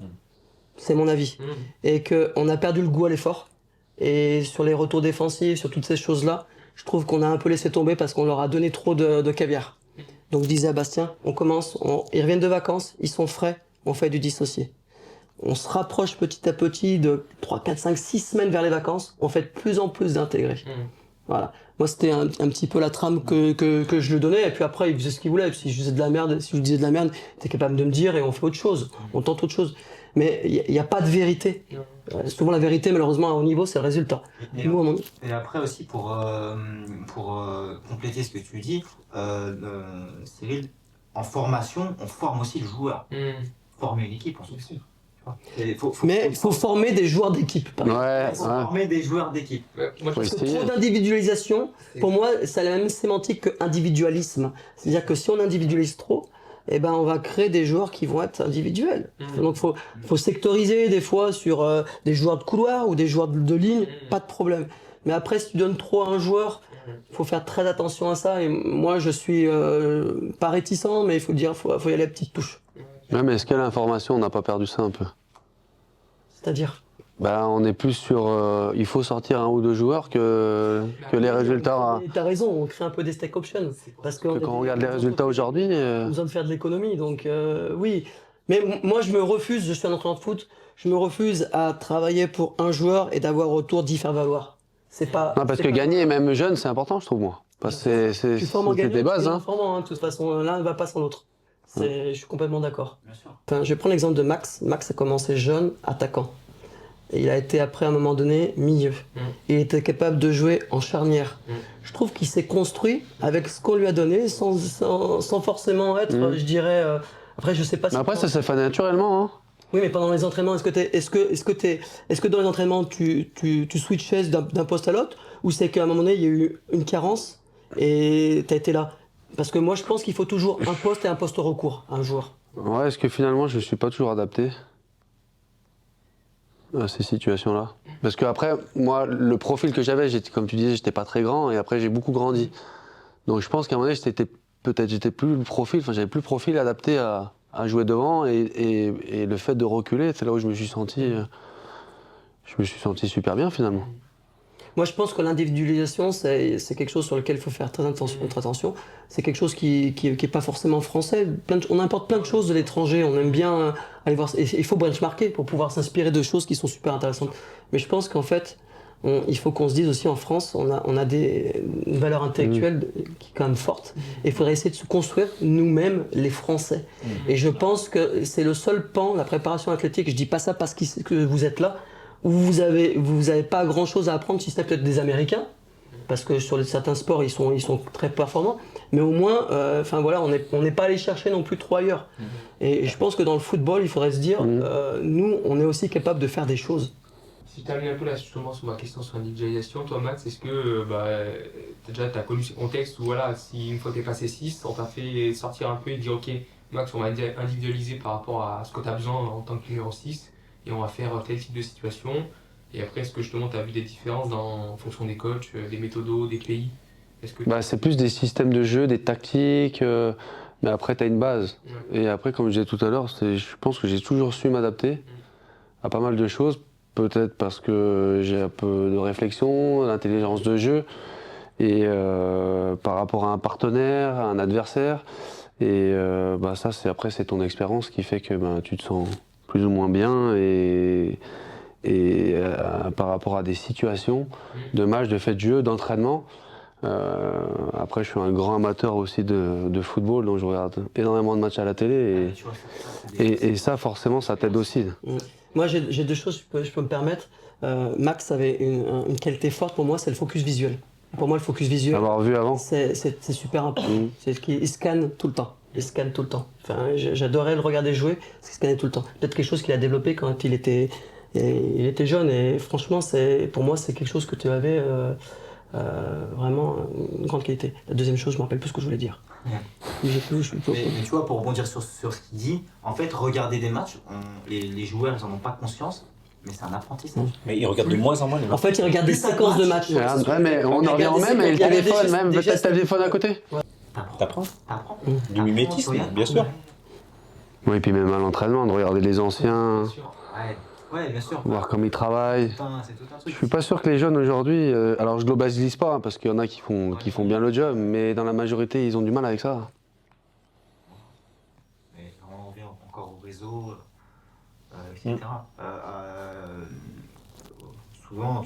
C'est mon avis. Et qu'on a perdu le goût à l'effort. Et sur les retours défensifs, sur toutes ces choses-là, je trouve qu'on a un peu laissé tomber parce qu'on leur a donné trop de caviar. Donc je disais à Bastien, on commence, ils reviennent de vacances, ils sont frais, on fait du dissocié. On se rapproche petit à petit de 3, 4, 5, 6 semaines vers les vacances, on fait de plus en plus d'intégrés. Voilà. Moi, c'était un petit peu la trame que je lui donnais, et puis après, il faisait ce qu'il voulait. Et puis, si je disais de la merde, il était capable de me dire, et on fait autre chose. On tente autre chose. Mais il n'y a pas de vérité. Souvent, la vérité, malheureusement, à haut niveau, c'est le résultat. Et après aussi, pour compléter ce que tu dis, Cyril, en formation, on forme aussi le joueur. Former une équipe, on s'en fout. Mais il faut former des joueurs d'équipe. Former des joueurs d'équipe. Parce que trop d'individualisation, pour moi, ça a la même sémantique que individualisme. C'est-à-dire que si on individualise trop, eh ben, on va créer des joueurs qui vont être individuels. Donc faut sectoriser des fois sur des joueurs de couloir ou des joueurs de ligne, pas de problème. Mais après, si tu donnes trop à un joueur, il faut faire très attention à ça. Et moi, je suis pas réticent, mais il faut dire, faut y aller à petites touches. Ouais, mais est-ce qu'à l'information, on n'a pas perdu ça un peu? C'est-à-dire? On est plus sur... il faut sortir un ou deux joueurs que les résultats... T'as raison, on crée un peu des stack options. Parce que quand on regarde les résultats aujourd'hui... On a besoin de faire de l'économie, donc oui. Mais moi, je me refuse, je suis un entraîneur de foot, je me refuse à travailler pour un joueur et d'avoir autour 10 faire valoir. C'est pas... Non, parce que gagner, même jeune, c'est important, je trouve, moi. Parce que c'est des bases. Hein. De toute façon, l'un ne va pas sans l'autre. Je suis complètement d'accord. Enfin, je vais prendre l'exemple de Max. Max a commencé jeune, attaquant. Et il a été après, à un moment donné, milieu. Il était capable de jouer en charnière. Je trouve qu'il s'est construit avec ce qu'on lui a donné, sans forcément être, je dirais... après, je sais pas si... Mais après, ça s'est fait naturellement. Hein. Oui, mais pendant les entraînements, est-ce que dans les entraînements, tu switchais d'un poste à l'autre, ou c'est qu'à un moment donné, il y a eu une carence et tu as été là? Parce que moi, je pense qu'il faut toujours un poste et un poste au recours, un joueur. Ouais, est-ce que finalement, je ne suis pas toujours adapté à ces situations-là? Parce que après, moi, le profil que j'avais, comme tu disais, j'étais pas très grand, et après, j'ai beaucoup grandi. Donc, je pense qu'à un moment donné, j'étais plus le profil, j'avais plus le profil adapté à jouer devant, et le fait de reculer, c'est là où je me suis senti super bien, finalement. Moi, je pense que l'individualisation, c'est quelque chose sur lequel il faut faire très attention. C'est quelque chose qui est pas forcément français. On importe plein de choses de l'étranger. On aime bien aller voir. Il faut benchmarker pour pouvoir s'inspirer de choses qui sont super intéressantes. Mais je pense qu'en fait, il faut qu'on se dise aussi en France, on a une valeur intellectuelle qui est quand même forte. Et il faudrait essayer de se construire nous-mêmes, les Français. Et je pense que c'est le seul pan, la préparation athlétique. Je dis pas ça parce que vous êtes là. Où vous avez pas grand chose à apprendre, si ce n'est peut-être des Américains, parce que sur certains sports ils sont très performants, mais au moins on n'est pas allé chercher non plus trop ailleurs. Et je pense que dans le football il faudrait se dire nous on est aussi capable de faire des choses. Si tu termines un peu là justement sur ma question sur l'individualisation, toi Max, est-ce que tu as connu ce contexte où voilà, si une fois que tu es passé 6, on t'a fait sortir un peu et dire ok Max, on va individualiser par rapport à ce que tu as besoin en tant que numéro 6 et on va faire tel type de situation. Et après, est-ce que justement tu as vu des différences en fonction des coachs, des méthodos, des pays? C'est plus des systèmes de jeu, des tactiques, mais après tu as une base. Ouais. Et après, comme je disais tout à l'heure, je pense que j'ai toujours su m'adapter à pas mal de choses. Peut-être parce que j'ai un peu de réflexion, d'intelligence de jeu, et par rapport à un partenaire, à un adversaire. Et ça, c'est ton expérience qui fait que tu te sens plus ou moins bien, et par rapport à des situations de match, de fait de jeu, d'entraînement, Après, je suis un grand amateur aussi de football, donc je regarde énormément de matchs à la télé. Tu vois, c'est des- Et ça, forcément, ça t'aide aussi. Moi, j'ai deux choses, je peux me permettre. Max avait une qualité forte pour moi, c'est le focus visuel. Pour moi, le focus visuel, L'avoir vu avant. c'est super important. C'est ce qu'il scanne tout le temps. Il scanne tout le temps. Enfin, j'adorais le regarder jouer, parce qu'il scannait tout le temps. Peut-être quelque chose qu'il a développé quand il était jeune. Et franchement, pour moi, c'est quelque chose que tu avais vraiment une grande qualité. La deuxième chose, je me rappelle plus ce que je voulais dire. Mais tu vois, pour rebondir sur ce qu'il dit, en fait, regarder des matchs, les joueurs, ils n'en ont pas conscience, mais c'est un apprentissage. Mais ils regardent de moins en moins les En matchs. fait, il regarde des séquences de matchs. Ouais, mais on en revient au même, et le téléphone, même, peut-être t'as le téléphone à côté. T'apprends T'apprends. Du mimétisme, Tu regardes. bien sûr. Oui, et puis même à l'entraînement, de regarder les anciens, Ouais, bien sûr. voir comment ils travaillent. C'est tout un truc. Je suis pas sûr que les jeunes aujourd'hui, alors je globalise pas, hein, parce qu'il y en a qui font bien le job, mais dans la majorité, ils ont du mal avec ça. Mais on revient encore au réseau, etc. Souvent,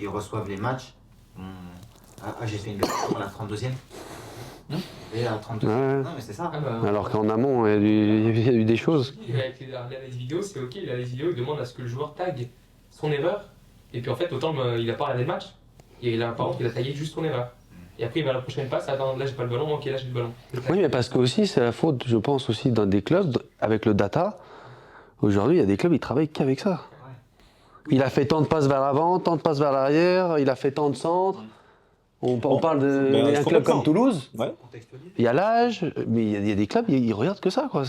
ils reçoivent les matchs. J'ai fait une version à la 32e. Et à la 32e. Ouais. Non, mais c'est ça. Ah bah, Alors qu'en amont, il y a eu des choses. avec les analyses vidéo, c'est ok, il a les vidéos, il demande à ce que le joueur tag son erreur. Et puis en fait, autant il a pas regardé le match, et là, par contre, il a tagué juste son erreur. Et après, il va à la prochaine passe, attends, là j'ai pas le ballon, ok, là j'ai le ballon. Oui, mais parce que aussi, c'est la faute, je pense, aussi dans des clubs, avec le data. Aujourd'hui, il y a des clubs, ils travaillent qu'avec ça. Il a fait tant de passes vers l'avant, tant de passes vers l'arrière, il a fait tant de centres. On parle d'un club comme Toulouse, Ouais. il y a l'âge, mais il y a des clubs, ils regardent que ça, quoi.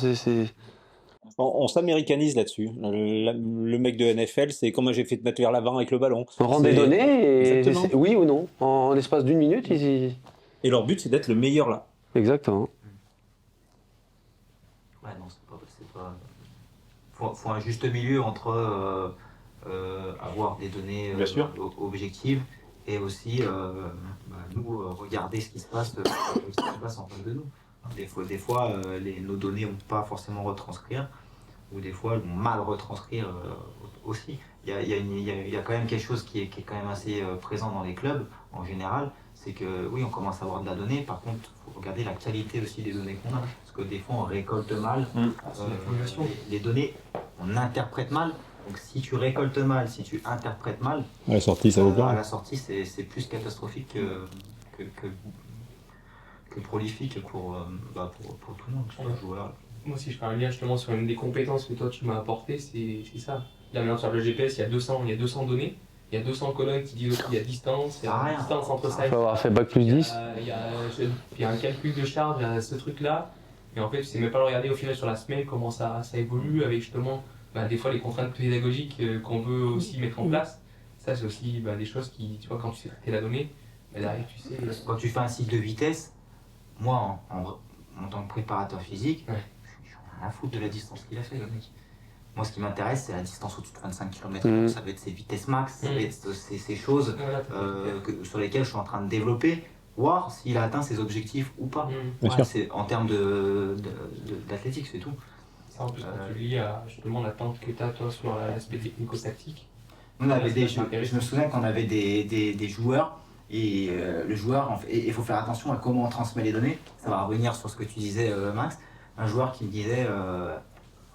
On s'américanise là-dessus. Le mec de NFL, c'est comment j'ai fait de mettre vers l'avant avec le ballon. On rend des données, et Exactement. oui ou non. En l'espace d'une minute, ils... Et leur but, c'est d'être le meilleur là. Exactement. Ouais, non, c'est pas. Faut un juste milieu entre avoir des données Bien sûr. objectives et aussi nous regarder ce qui se passe, en face de nous. Des fois nos données n'ont pas forcément retranscrire, ou des fois elles vont mal retranscrire aussi. Il y a quand même quelque chose qui est quand même assez présent dans les clubs en général, c'est que oui, on commence à avoir de la donnée, par contre il faut regarder la qualité aussi des données qu'on a, parce que des fois on récolte mal les données, on interprète mal. Donc si tu récoltes mal, si tu interprètes mal, À la sortie, ça vaut à pas. la sortie c'est plus catastrophique que prolifique pour tout le monde, pour le joueur. Moi aussi, je fais un lien justement sur une des compétences que toi tu m'as apporté, c'est ça. Là maintenant sur le GPS, il y a 200 données, il y a 200 colonnes qui disent aussi il y a distance, il y a Rien. distance entre ça Il et faut avoir fait bac plus 10. il y a un calcul de charge, il y a ce truc-là. Et en fait, tu sais même pas le regarder au final sur la semaine, comment ça évolue avec justement des fois les contraintes pédagogiques qu'on veut aussi mettre en place. Ça, c'est aussi des choses qui, tu vois, quand tu sais traiter la donnée, derrière, tu sais. Quand tu fais un cycle de vitesse, moi en tant que préparateur physique, Ouais. j'en ai rien à foutre de la distance qu'il a fait le mec. Moi ce qui m'intéresse c'est la distance au-dessus de 25 km, ça va être ses vitesses max, ça va être ces choses sur lesquelles je suis en train de développer, voir s'il a atteint ses objectifs ou pas. Bien sûr. C'est en termes d'athlétique, c'est tout. Ça, en plus, quand tu lis justement l'attente que tu as toi sur l'aspect technico-tactique. On avait Ouais, je me souviens qu'on avait des joueurs, et le joueur, il faut faire attention à comment on transmet les données. Ça va revenir sur ce que tu disais, Max. Un joueur qui me disait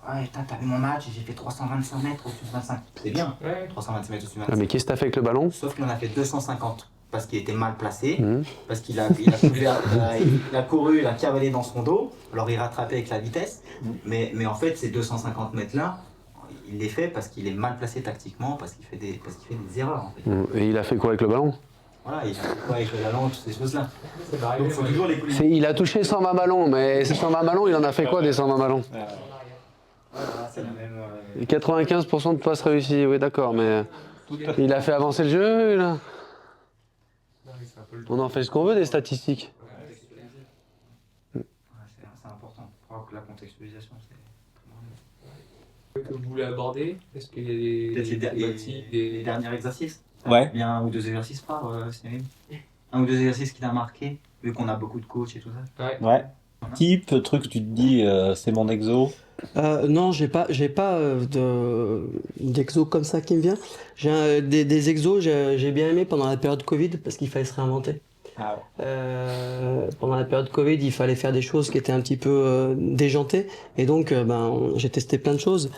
ouais, putain, t'as vu mon match, j'ai fait 325 mètres au-dessus de 25. C'est bien, Ouais. 325 mètres au-dessus de Ah, 25. mais qu'est-ce que t'as fait avec le ballon? Sauf qu'il en a fait 250 parce qu'il était mal placé, Mhm. parce qu'il a couru, il a cavalé dans son dos, alors il rattrapait avec la vitesse. Mais en fait, ces 250 mètres-là, il les fait parce qu'il est mal placé tactiquement, parce qu'il fait des erreurs en fait. Et il a fait quoi avec le ballon? Voilà, il a fait quoi avec le ballon, toutes ces choses-là. Ça va Donc arriver. il faut toujours les Il a touché 120 ballons, mais ces 120 ballons, il en a fait quoi des 120 ballons? c'est la même. 95% de passes réussies, oui d'accord, mais il a fait avancer le jeu, là. On en fait ce qu'on veut des statistiques. C'est important. Je crois que la contextualisation, c'est. Que vous voulez aborder? Est-ce qu'il y a des Peut-être les thématiques, des... derniers exercices. Ouais. Il y a un ou deux exercices par Cyril. Un ou deux exercices qui t'a marqué, vu qu'on a beaucoup de coachs et tout ça. Ouais. Type, truc, tu te dis, c'est mon exo. Non, j'ai pas d'exo comme ça qui me vient. J'ai des exos, j'ai bien aimé pendant la période Covid parce qu'il fallait se réinventer. Ah ouais. Pendant la période Covid, il fallait faire des choses qui étaient un petit peu déjantées. Et donc, j'ai testé plein de choses.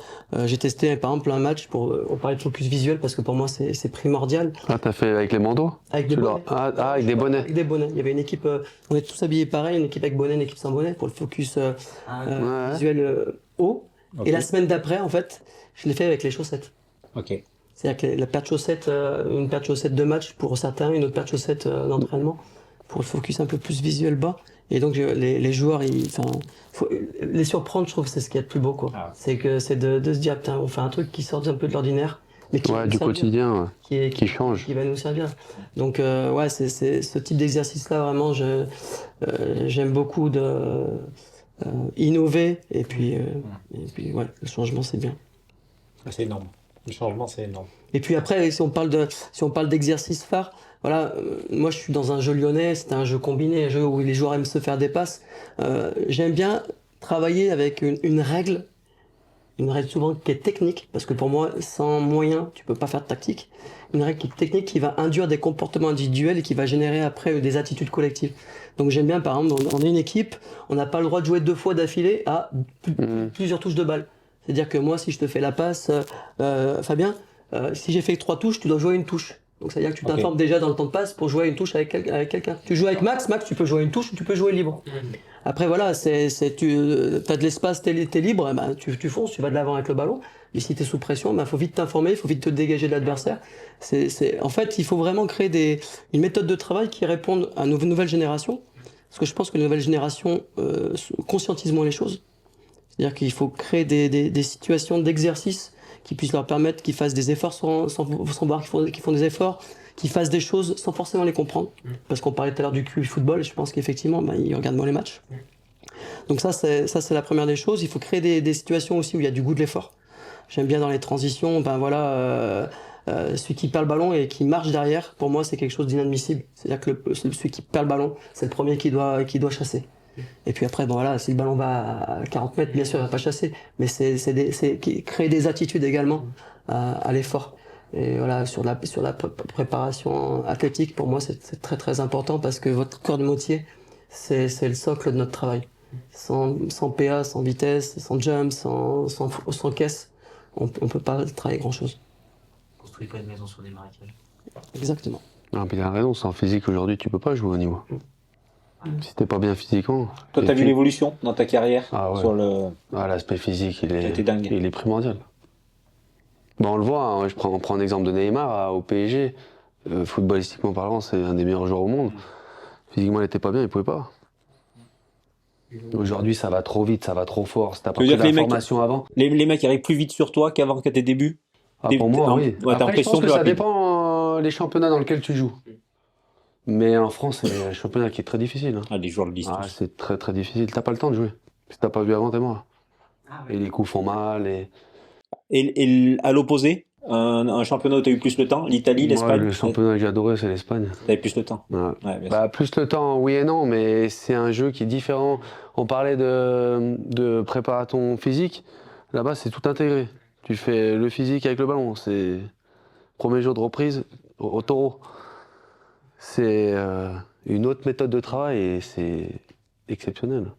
J'ai testé, par exemple, un match on parlait de focus visuel parce que pour moi, c'est primordial. Ah, t'as fait avec les bandeaux? Avec des bonnets. Avec des bonnets. Avec des bonnets. Il y avait une équipe, on est tous habillés pareil, une équipe avec bonnet, une équipe sans bonnet pour le focus Ouais. visuel haut. Ok. Et la semaine d'après, en fait, je l'ai fait avec les chaussettes. Ok. C'est-à-dire que la paire de chaussettes, une paire de chaussettes de match pour certains, une autre paire de chaussettes d'entraînement pour le focus un peu plus visuel bas. Et donc les joueurs, faut les surprendre, je trouve que c'est ce qu'il y a de plus beau, quoi. Ah ouais. C'est de se dire, putain, on fait un truc qui sort un peu de l'ordinaire, mais qui va Ouais, nous du servir, quotidien, ouais. qui change. qui va nous servir. Donc ouais, c'est ce type d'exercice-là, vraiment, j'aime beaucoup innover, et puis ouais, le changement, c'est bien. C'est énorme. Le changement, c'est énorme. Et puis après, si on parle d'exercice phare, voilà, moi je suis dans un jeu lyonnais, c'est un jeu combiné, un jeu où les joueurs aiment se faire des passes. J'aime bien travailler avec une règle souvent qui est technique, parce que pour moi, sans moyen, tu peux pas faire de tactique. Une règle qui est technique qui va induire des comportements individuels et qui va générer après des attitudes collectives. Donc j'aime bien, par exemple, on est une équipe, on n'a pas le droit de jouer 2 fois d'affilée à plusieurs touches de balle. C'est-à-dire que moi, si je te fais la passe, Fabien, si j'ai fait 3 touches, tu dois jouer une touche. Donc c'est-à-dire que tu t'informes déjà dans le temps de passe pour jouer une touche avec quelqu'un. Tu joues avec Max, tu peux jouer une touche ou tu peux jouer libre. Après voilà, tu as de l'espace, t'es libre, eh ben, tu fonces, tu vas de l'avant avec le ballon. Mais si tu es sous pression, il faut vite t'informer, il faut vite te dégager de l'adversaire. En fait, il faut vraiment créer une méthode de travail qui réponde à nos nouvelles générations. Parce que je pense que les nouvelles générations conscientisent moins les choses. C'est-à-dire qu'il faut créer des situations d'exercice qui puissent leur permettre qu'ils fassent des efforts sans voir qu'ils font des efforts, qu'ils fassent des choses sans forcément les comprendre. Parce qu'on parlait tout à l'heure du QI football, et je pense qu'effectivement, ils regardent moins les matchs. Donc ça, c'est la première des choses. Il faut créer des situations aussi où il y a du goût de l'effort. J'aime bien dans les transitions, celui qui perd le ballon et qui marche derrière, pour moi, c'est quelque chose d'inadmissible. C'est-à-dire que celui qui perd le ballon, c'est le premier qui doit chasser. Et puis après, si le ballon va à 40 mètres, bien sûr, il va pas chasser. Mais c'est créer des attitudes également à l'effort. Et voilà, sur la préparation athlétique, pour moi, c'est très très important parce que votre corps de métier, c'est le socle de notre travail. Sans PA, sans vitesse, sans jump, sans caisse, on peut pas travailler grand chose. On construit pas une maison sur des marécages. Exactement. Non, mais il a raison, sans physique aujourd'hui, tu peux pas jouer au niveau. Si t'es pas bien physiquement. Toi, t'as vu l'évolution dans ta carrière sur le. L'aspect physique, dingue. il est primordial. Bon, on le voit, hein, on prend un exemple de Neymar au PSG. Footballistiquement parlant, c'est un des meilleurs joueurs au monde. Physiquement, il était pas bien, il pouvait pas. Aujourd'hui, ça va trop vite, ça va trop fort. Si t'as pas pris l'information avant. Les mecs arrivent plus vite sur toi qu'avant qu'à tes débuts. Pour moi, oui. Ouais, Après, je pense que ça dépend les championnats dans lesquels tu joues. Mais en France, c'est un championnat qui est très difficile. Hein. Les joueurs le disent. C'est très très difficile. T'as pas le temps de jouer. Si t'as pas vu avant, t'es mort. Et les coups font mal. Et à l'opposé, un championnat où t'as eu plus le temps, l'Italie, l'Espagne. Le championnat que j'ai adoré, c'est l'Espagne. T'avais plus le temps. Ouais, plus le temps, oui et non, mais c'est un jeu qui est différent. On parlait de préparation physique. Là-bas, c'est tout intégré. Tu fais le physique avec le ballon. C'est premier jour de reprise au Taureau. C'est une autre méthode de travail et c'est exceptionnel.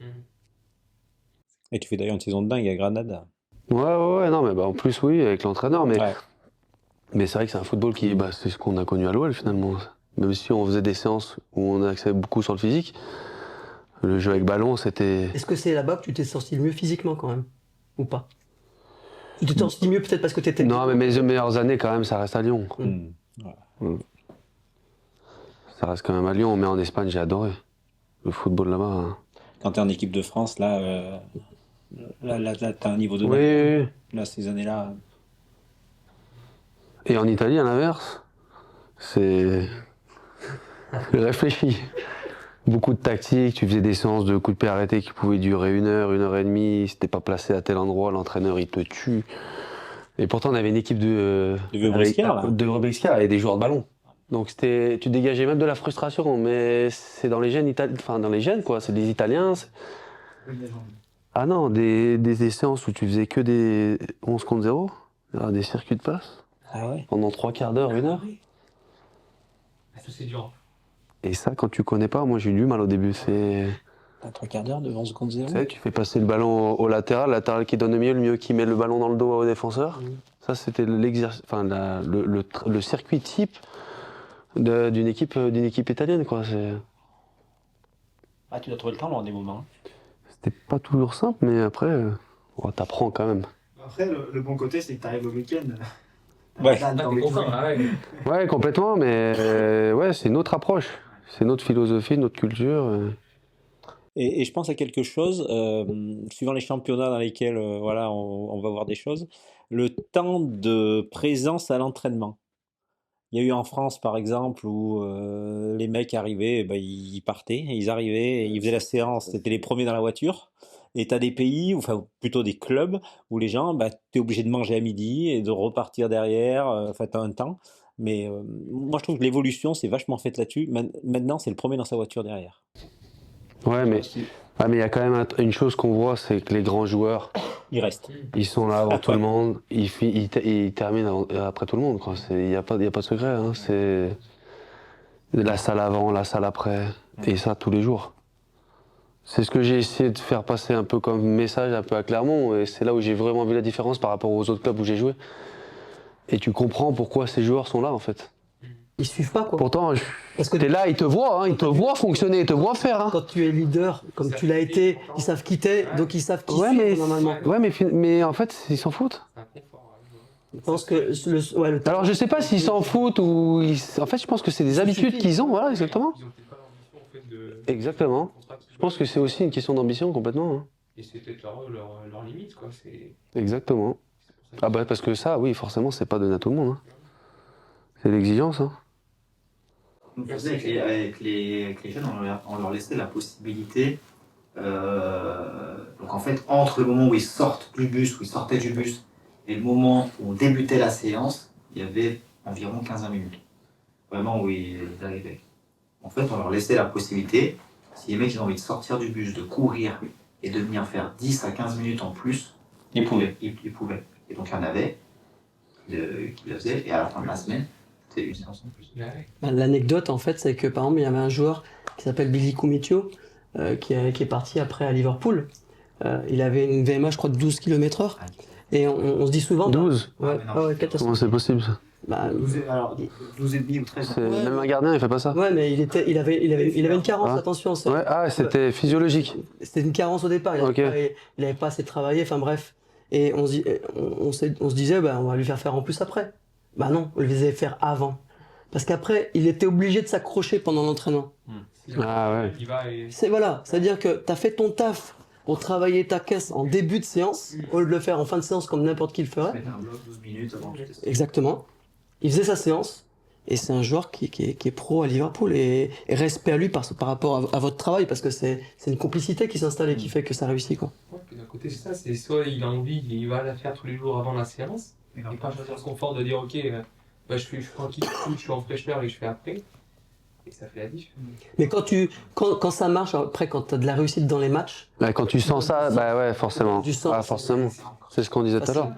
Et tu fais d'ailleurs une saison de dingue à Granada. Ouais, non, mais en plus, oui, avec l'entraîneur. Mais c'est vrai que c'est un football qui, c'est ce qu'on a connu à l'OL finalement. Même si on faisait des séances où on axait beaucoup sur le physique, le jeu avec ballon, c'était. Est-ce que c'est là-bas que tu t'es sorti le mieux physiquement quand même? Ou pas? Tu t'es sorti mieux peut-être parce que t'étais. Non, mais mes meilleures années, quand même, ça reste à Lyon. Ça reste quand même à Lyon, mais en Espagne, j'ai adoré. Le football là-bas. Hein. Quand t'es en équipe de France, là t'as un niveau de dingue. Oui. Là, ces années-là. Et en Italie, à l'inverse, c'est réfléchi. Beaucoup de tactique, tu faisais des séances de coups de pied arrêtés qui pouvaient durer 1 heure, 1 heure et demie. Si t'es pas placé à tel endroit, l'entraîneur il te tue. Et pourtant, on avait une équipe de Brescia et des joueurs de ballon. Donc tu dégageais même de la frustration, mais c'est dans les gènes quoi, c'est des Italiens. Ah non, des séances où tu faisais que des 11 contre 0, des circuits de passe. Ah ouais. Pendant 3 quarts d'heure, 1 heure. Ça c'est dur. Et ça, quand tu connais pas, moi j'ai eu du mal au début. C'est, T'as 3/4 d'heure de 11 contre 0. tu sais, tu fais passer le ballon au latéral qui donne le mieux qui met le ballon dans le dos au défenseur. Ça, c'était enfin, le circuit type d'une équipe italienne, quoi. Ah, tu dois trouver le temps lors des moments. C'était pas toujours simple, mais après, t'apprends quand même. Après, le bon côté, c'est que tu arrives au week-end. Ouais. Ouais, complètement, mais ouais, c'est une autre approche. C'est notre philosophie, notre culture. Et je pense à quelque chose, suivant les championnats dans lesquels voilà, on va voir des choses, le temps de présence à l'entraînement. Il y a eu en France, par exemple, où les mecs arrivaient, eh ben, ils partaient, ils arrivaient, ils faisaient la séance, c'était les premiers dans la voiture. Et tu as des pays, enfin plutôt des clubs, où les gens, bah, tu es obligé de manger à midi et de repartir derrière, enfin tu as un temps. Mais moi je trouve que l'évolution s'est vachement faite là-dessus. Maintenant, c'est le premier dans sa voiture derrière. Ouais, mais il y a quand même une chose qu'on voit, c'est que les grands joueurs, Il reste. ils sont là avant tout le monde, ils terminent après tout le monde, quoi. Il n'y a pas de secret, hein. C'est la salle avant, la salle après, et ça tous les jours. C'est ce que j'ai essayé de faire passer un peu comme message un peu à Clermont, et c'est là où j'ai vraiment vu la différence par rapport aux autres clubs où j'ai joué. Et tu comprends pourquoi ces joueurs sont là, en fait. Ils suivent pas, quoi. Pourtant, Parce que t'es là, ils te voient, hein, ils te voient fonctionner, ils te voient faire. Hein. quand tu es leader, comme tu l'as été, ils savent qui t'es, donc ils savent qui Ouais, suivre normalement. mais en fait, ils s'en foutent. Je pense que le Alors, je sais pas s'ils s'en foutent ou. En fait, je pense que c'est des habitudes qu'ils ont, voilà, exactement. Ils ont peut-être pas l'ambition en fait de. Exactement. Je pense que c'est aussi une question d'ambition, complètement. Hein. Et c'est peut-être leur limite, quoi. Exactement. Ah, bah, parce que ça, oui, forcément, c'est pas donné à tout le monde. Hein. C'est l'exigence. Hein. On faisait avec les jeunes, on leur laissait la possibilité. Donc en fait, entre le moment où ils sortent du bus, où ils sortaient du bus, et le moment où on débutait la séance, il y avait environ 15 minutes. Vraiment où ils arrivaient. En fait, on leur laissait la possibilité, si les mecs ils ont envie de sortir du bus, de courir et de venir faire 10 à 15 minutes en plus, ils pouvaient. Ils pouvaient. Et donc il y en avait qui le faisaient, et à la fin de la semaine, c'était une séance en plus. L'anecdote, en fait, c'est que par exemple, il y avait un joueur qui s'appelle Billy Kumitio, qui est parti après à Liverpool. Il avait une VMA, je crois, de 12 km/h. Et on se dit souvent. 12 Ouais, ouais, catastrophe. Comment c'est possible ça? 12 et demi ou 13. Même un gardien, il fait pas ça. Ouais, mais il avait une carence, Ah. attention. Ouais, c'était physiologique. C'était une carence au départ, il avait pas assez travaillé, enfin bref. Et on se disait, bah, on va lui faire en plus après. Bah non, on le faisait faire avant. Parce qu'après, il était obligé de s'accrocher pendant l'entraînement. Ah ouais. C'est-à-dire que tu as fait ton taf pour travailler ta caisse en début de séance, au lieu de le faire en fin de séance comme n'importe qui le ferait. Mettre un bloc 12 minutes avant. Exactement. Il faisait sa séance, et c'est un joueur qui est pro à Liverpool, et respect à lui par rapport à votre travail, parce que c'est une complicité qui s'installe et qui fait que ça réussit, quoi. Ouais, puis d'un côté, c'est ça, c'est soit il a envie, il va la faire tous les jours avant la séance, et pas choisir le confort de dire ok, bah, je suis tranquille, je suis en fraîcheur et je fais après. Et ça fait la diff. Mais quand ça marche, après, quand tu as de la réussite dans les matchs. Bah, quand tu sens ça, bah ouais, forcément. Tu sens. Ah, forcément. C'est ce qu'on disait tout à l'heure.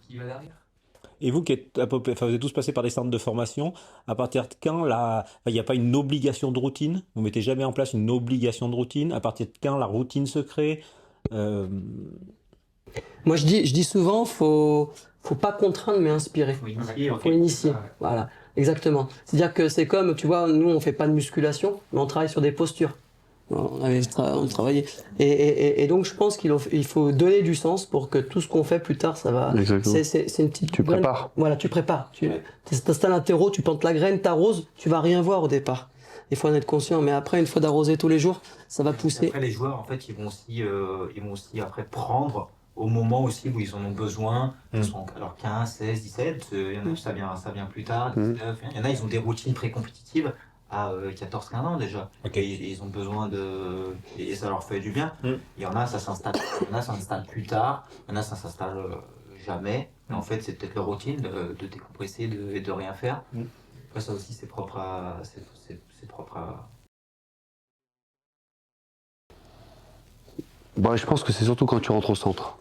Qui va derrière. Et vous, qui êtes enfin, vous êtes tous passés par des centres de formation, à partir de quand il n'y a pas une obligation de routine? Vous mettez jamais en place une obligation de routine? À partir de quand la routine se crée? Moi, je dis souvent, faut pas contraindre, mais inspirer. Faut initier. Faut initier. Voilà, exactement. C'est-à-dire que c'est comme, tu vois, nous, on fait pas de musculation, mais on travaille sur des postures. On travaillait. Et donc, je pense qu'il faut donner du sens pour que tout ce qu'on fait plus tard, ça va. Exactement. C'est une petite. Tu graine. prépares. Voilà, tu prépares. Tu installes un terreau, tu plantes la graine, t'arroses, tu vas rien voir au départ. Il faut en être conscient, mais après, une fois d'arroser tous les jours, ça va pousser. Après, les joueurs, en fait, ils vont aussi après prendre au moment aussi où ils en ont besoin. Alors 15, 16, 17, il y en a, ça vient plus tard, 19. Il y en a, ils ont des routines précompétitives à 14-15 ans déjà. Okay. Et ils ont besoin de... Et ça leur fait du bien. Il y en a, ça s'installe plus tard. Il y en a, ça s'installe jamais. Mais en fait, c'est peut-être leur routine de décompresser et de rien faire. Après, ça aussi, c'est propre à... Bah, je pense que c'est surtout quand tu rentres au centre.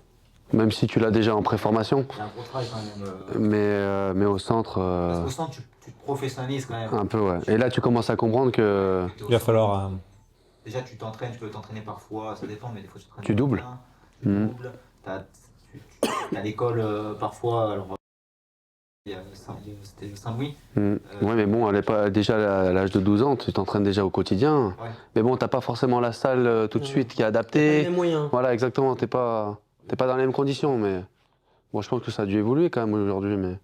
Même si tu l'as déjà en préformation. Il y a un gros travail quand même. Mais au centre. Parce qu'au centre, tu te professionnalises quand même. Un peu, ouais. Et là, tu commences à comprendre que. Il va falloir. Déjà, tu t'entraînes, tu peux t'entraîner parfois, ça dépend, mais des fois tu t'entraînes. Tu doubles. Tu doubles. T'as l'école parfois, alors. C'était Saint-Louis. Ouais, mais bon, elle est pas, déjà à l'âge de 12 ans, tu t'entraînes déjà au quotidien. Ouais. Mais bon, t'as pas forcément la salle tout de suite qui est adaptée. Les moyens. Voilà, exactement. T'es pas dans les mêmes conditions, mais bon, je pense que ça a dû évoluer quand même aujourd'hui. Mais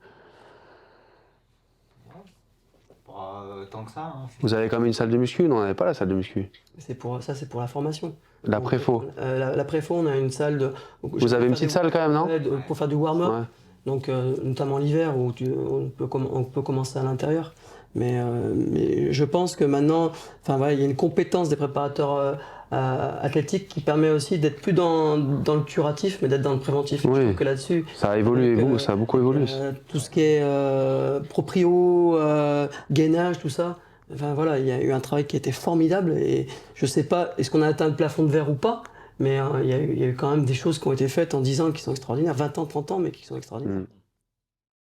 Pas tant que ça. Hein. vous avez quand même une salle de muscu? Non, on n'avait pas la salle de muscu. C'est pour la formation. La Donc, préfo. La préfo, on a une salle de. Vous avez une petite salle quand même, non? Pour faire du warm-up. Ouais. Donc, notamment l'hiver où on peut commencer à l'intérieur. Mais je pense que maintenant, voilà, il y a une compétence des préparateurs athlétiques qui permet aussi d'être plus dans le curatif, mais d'être dans le préventif. Oui. Je trouve que là-dessus, Ça a évolué, ça a beaucoup évolué. tout ce qui est proprio, gainage, tout ça. Enfin voilà, il y a eu un travail qui était formidable et je sais pas, est-ce qu'on a atteint le plafond de verre ou pas, mais il y a eu quand même des choses qui ont été faites en 10 ans qui sont extraordinaires, 20 ans, 30 ans, mais qui sont extraordinaires.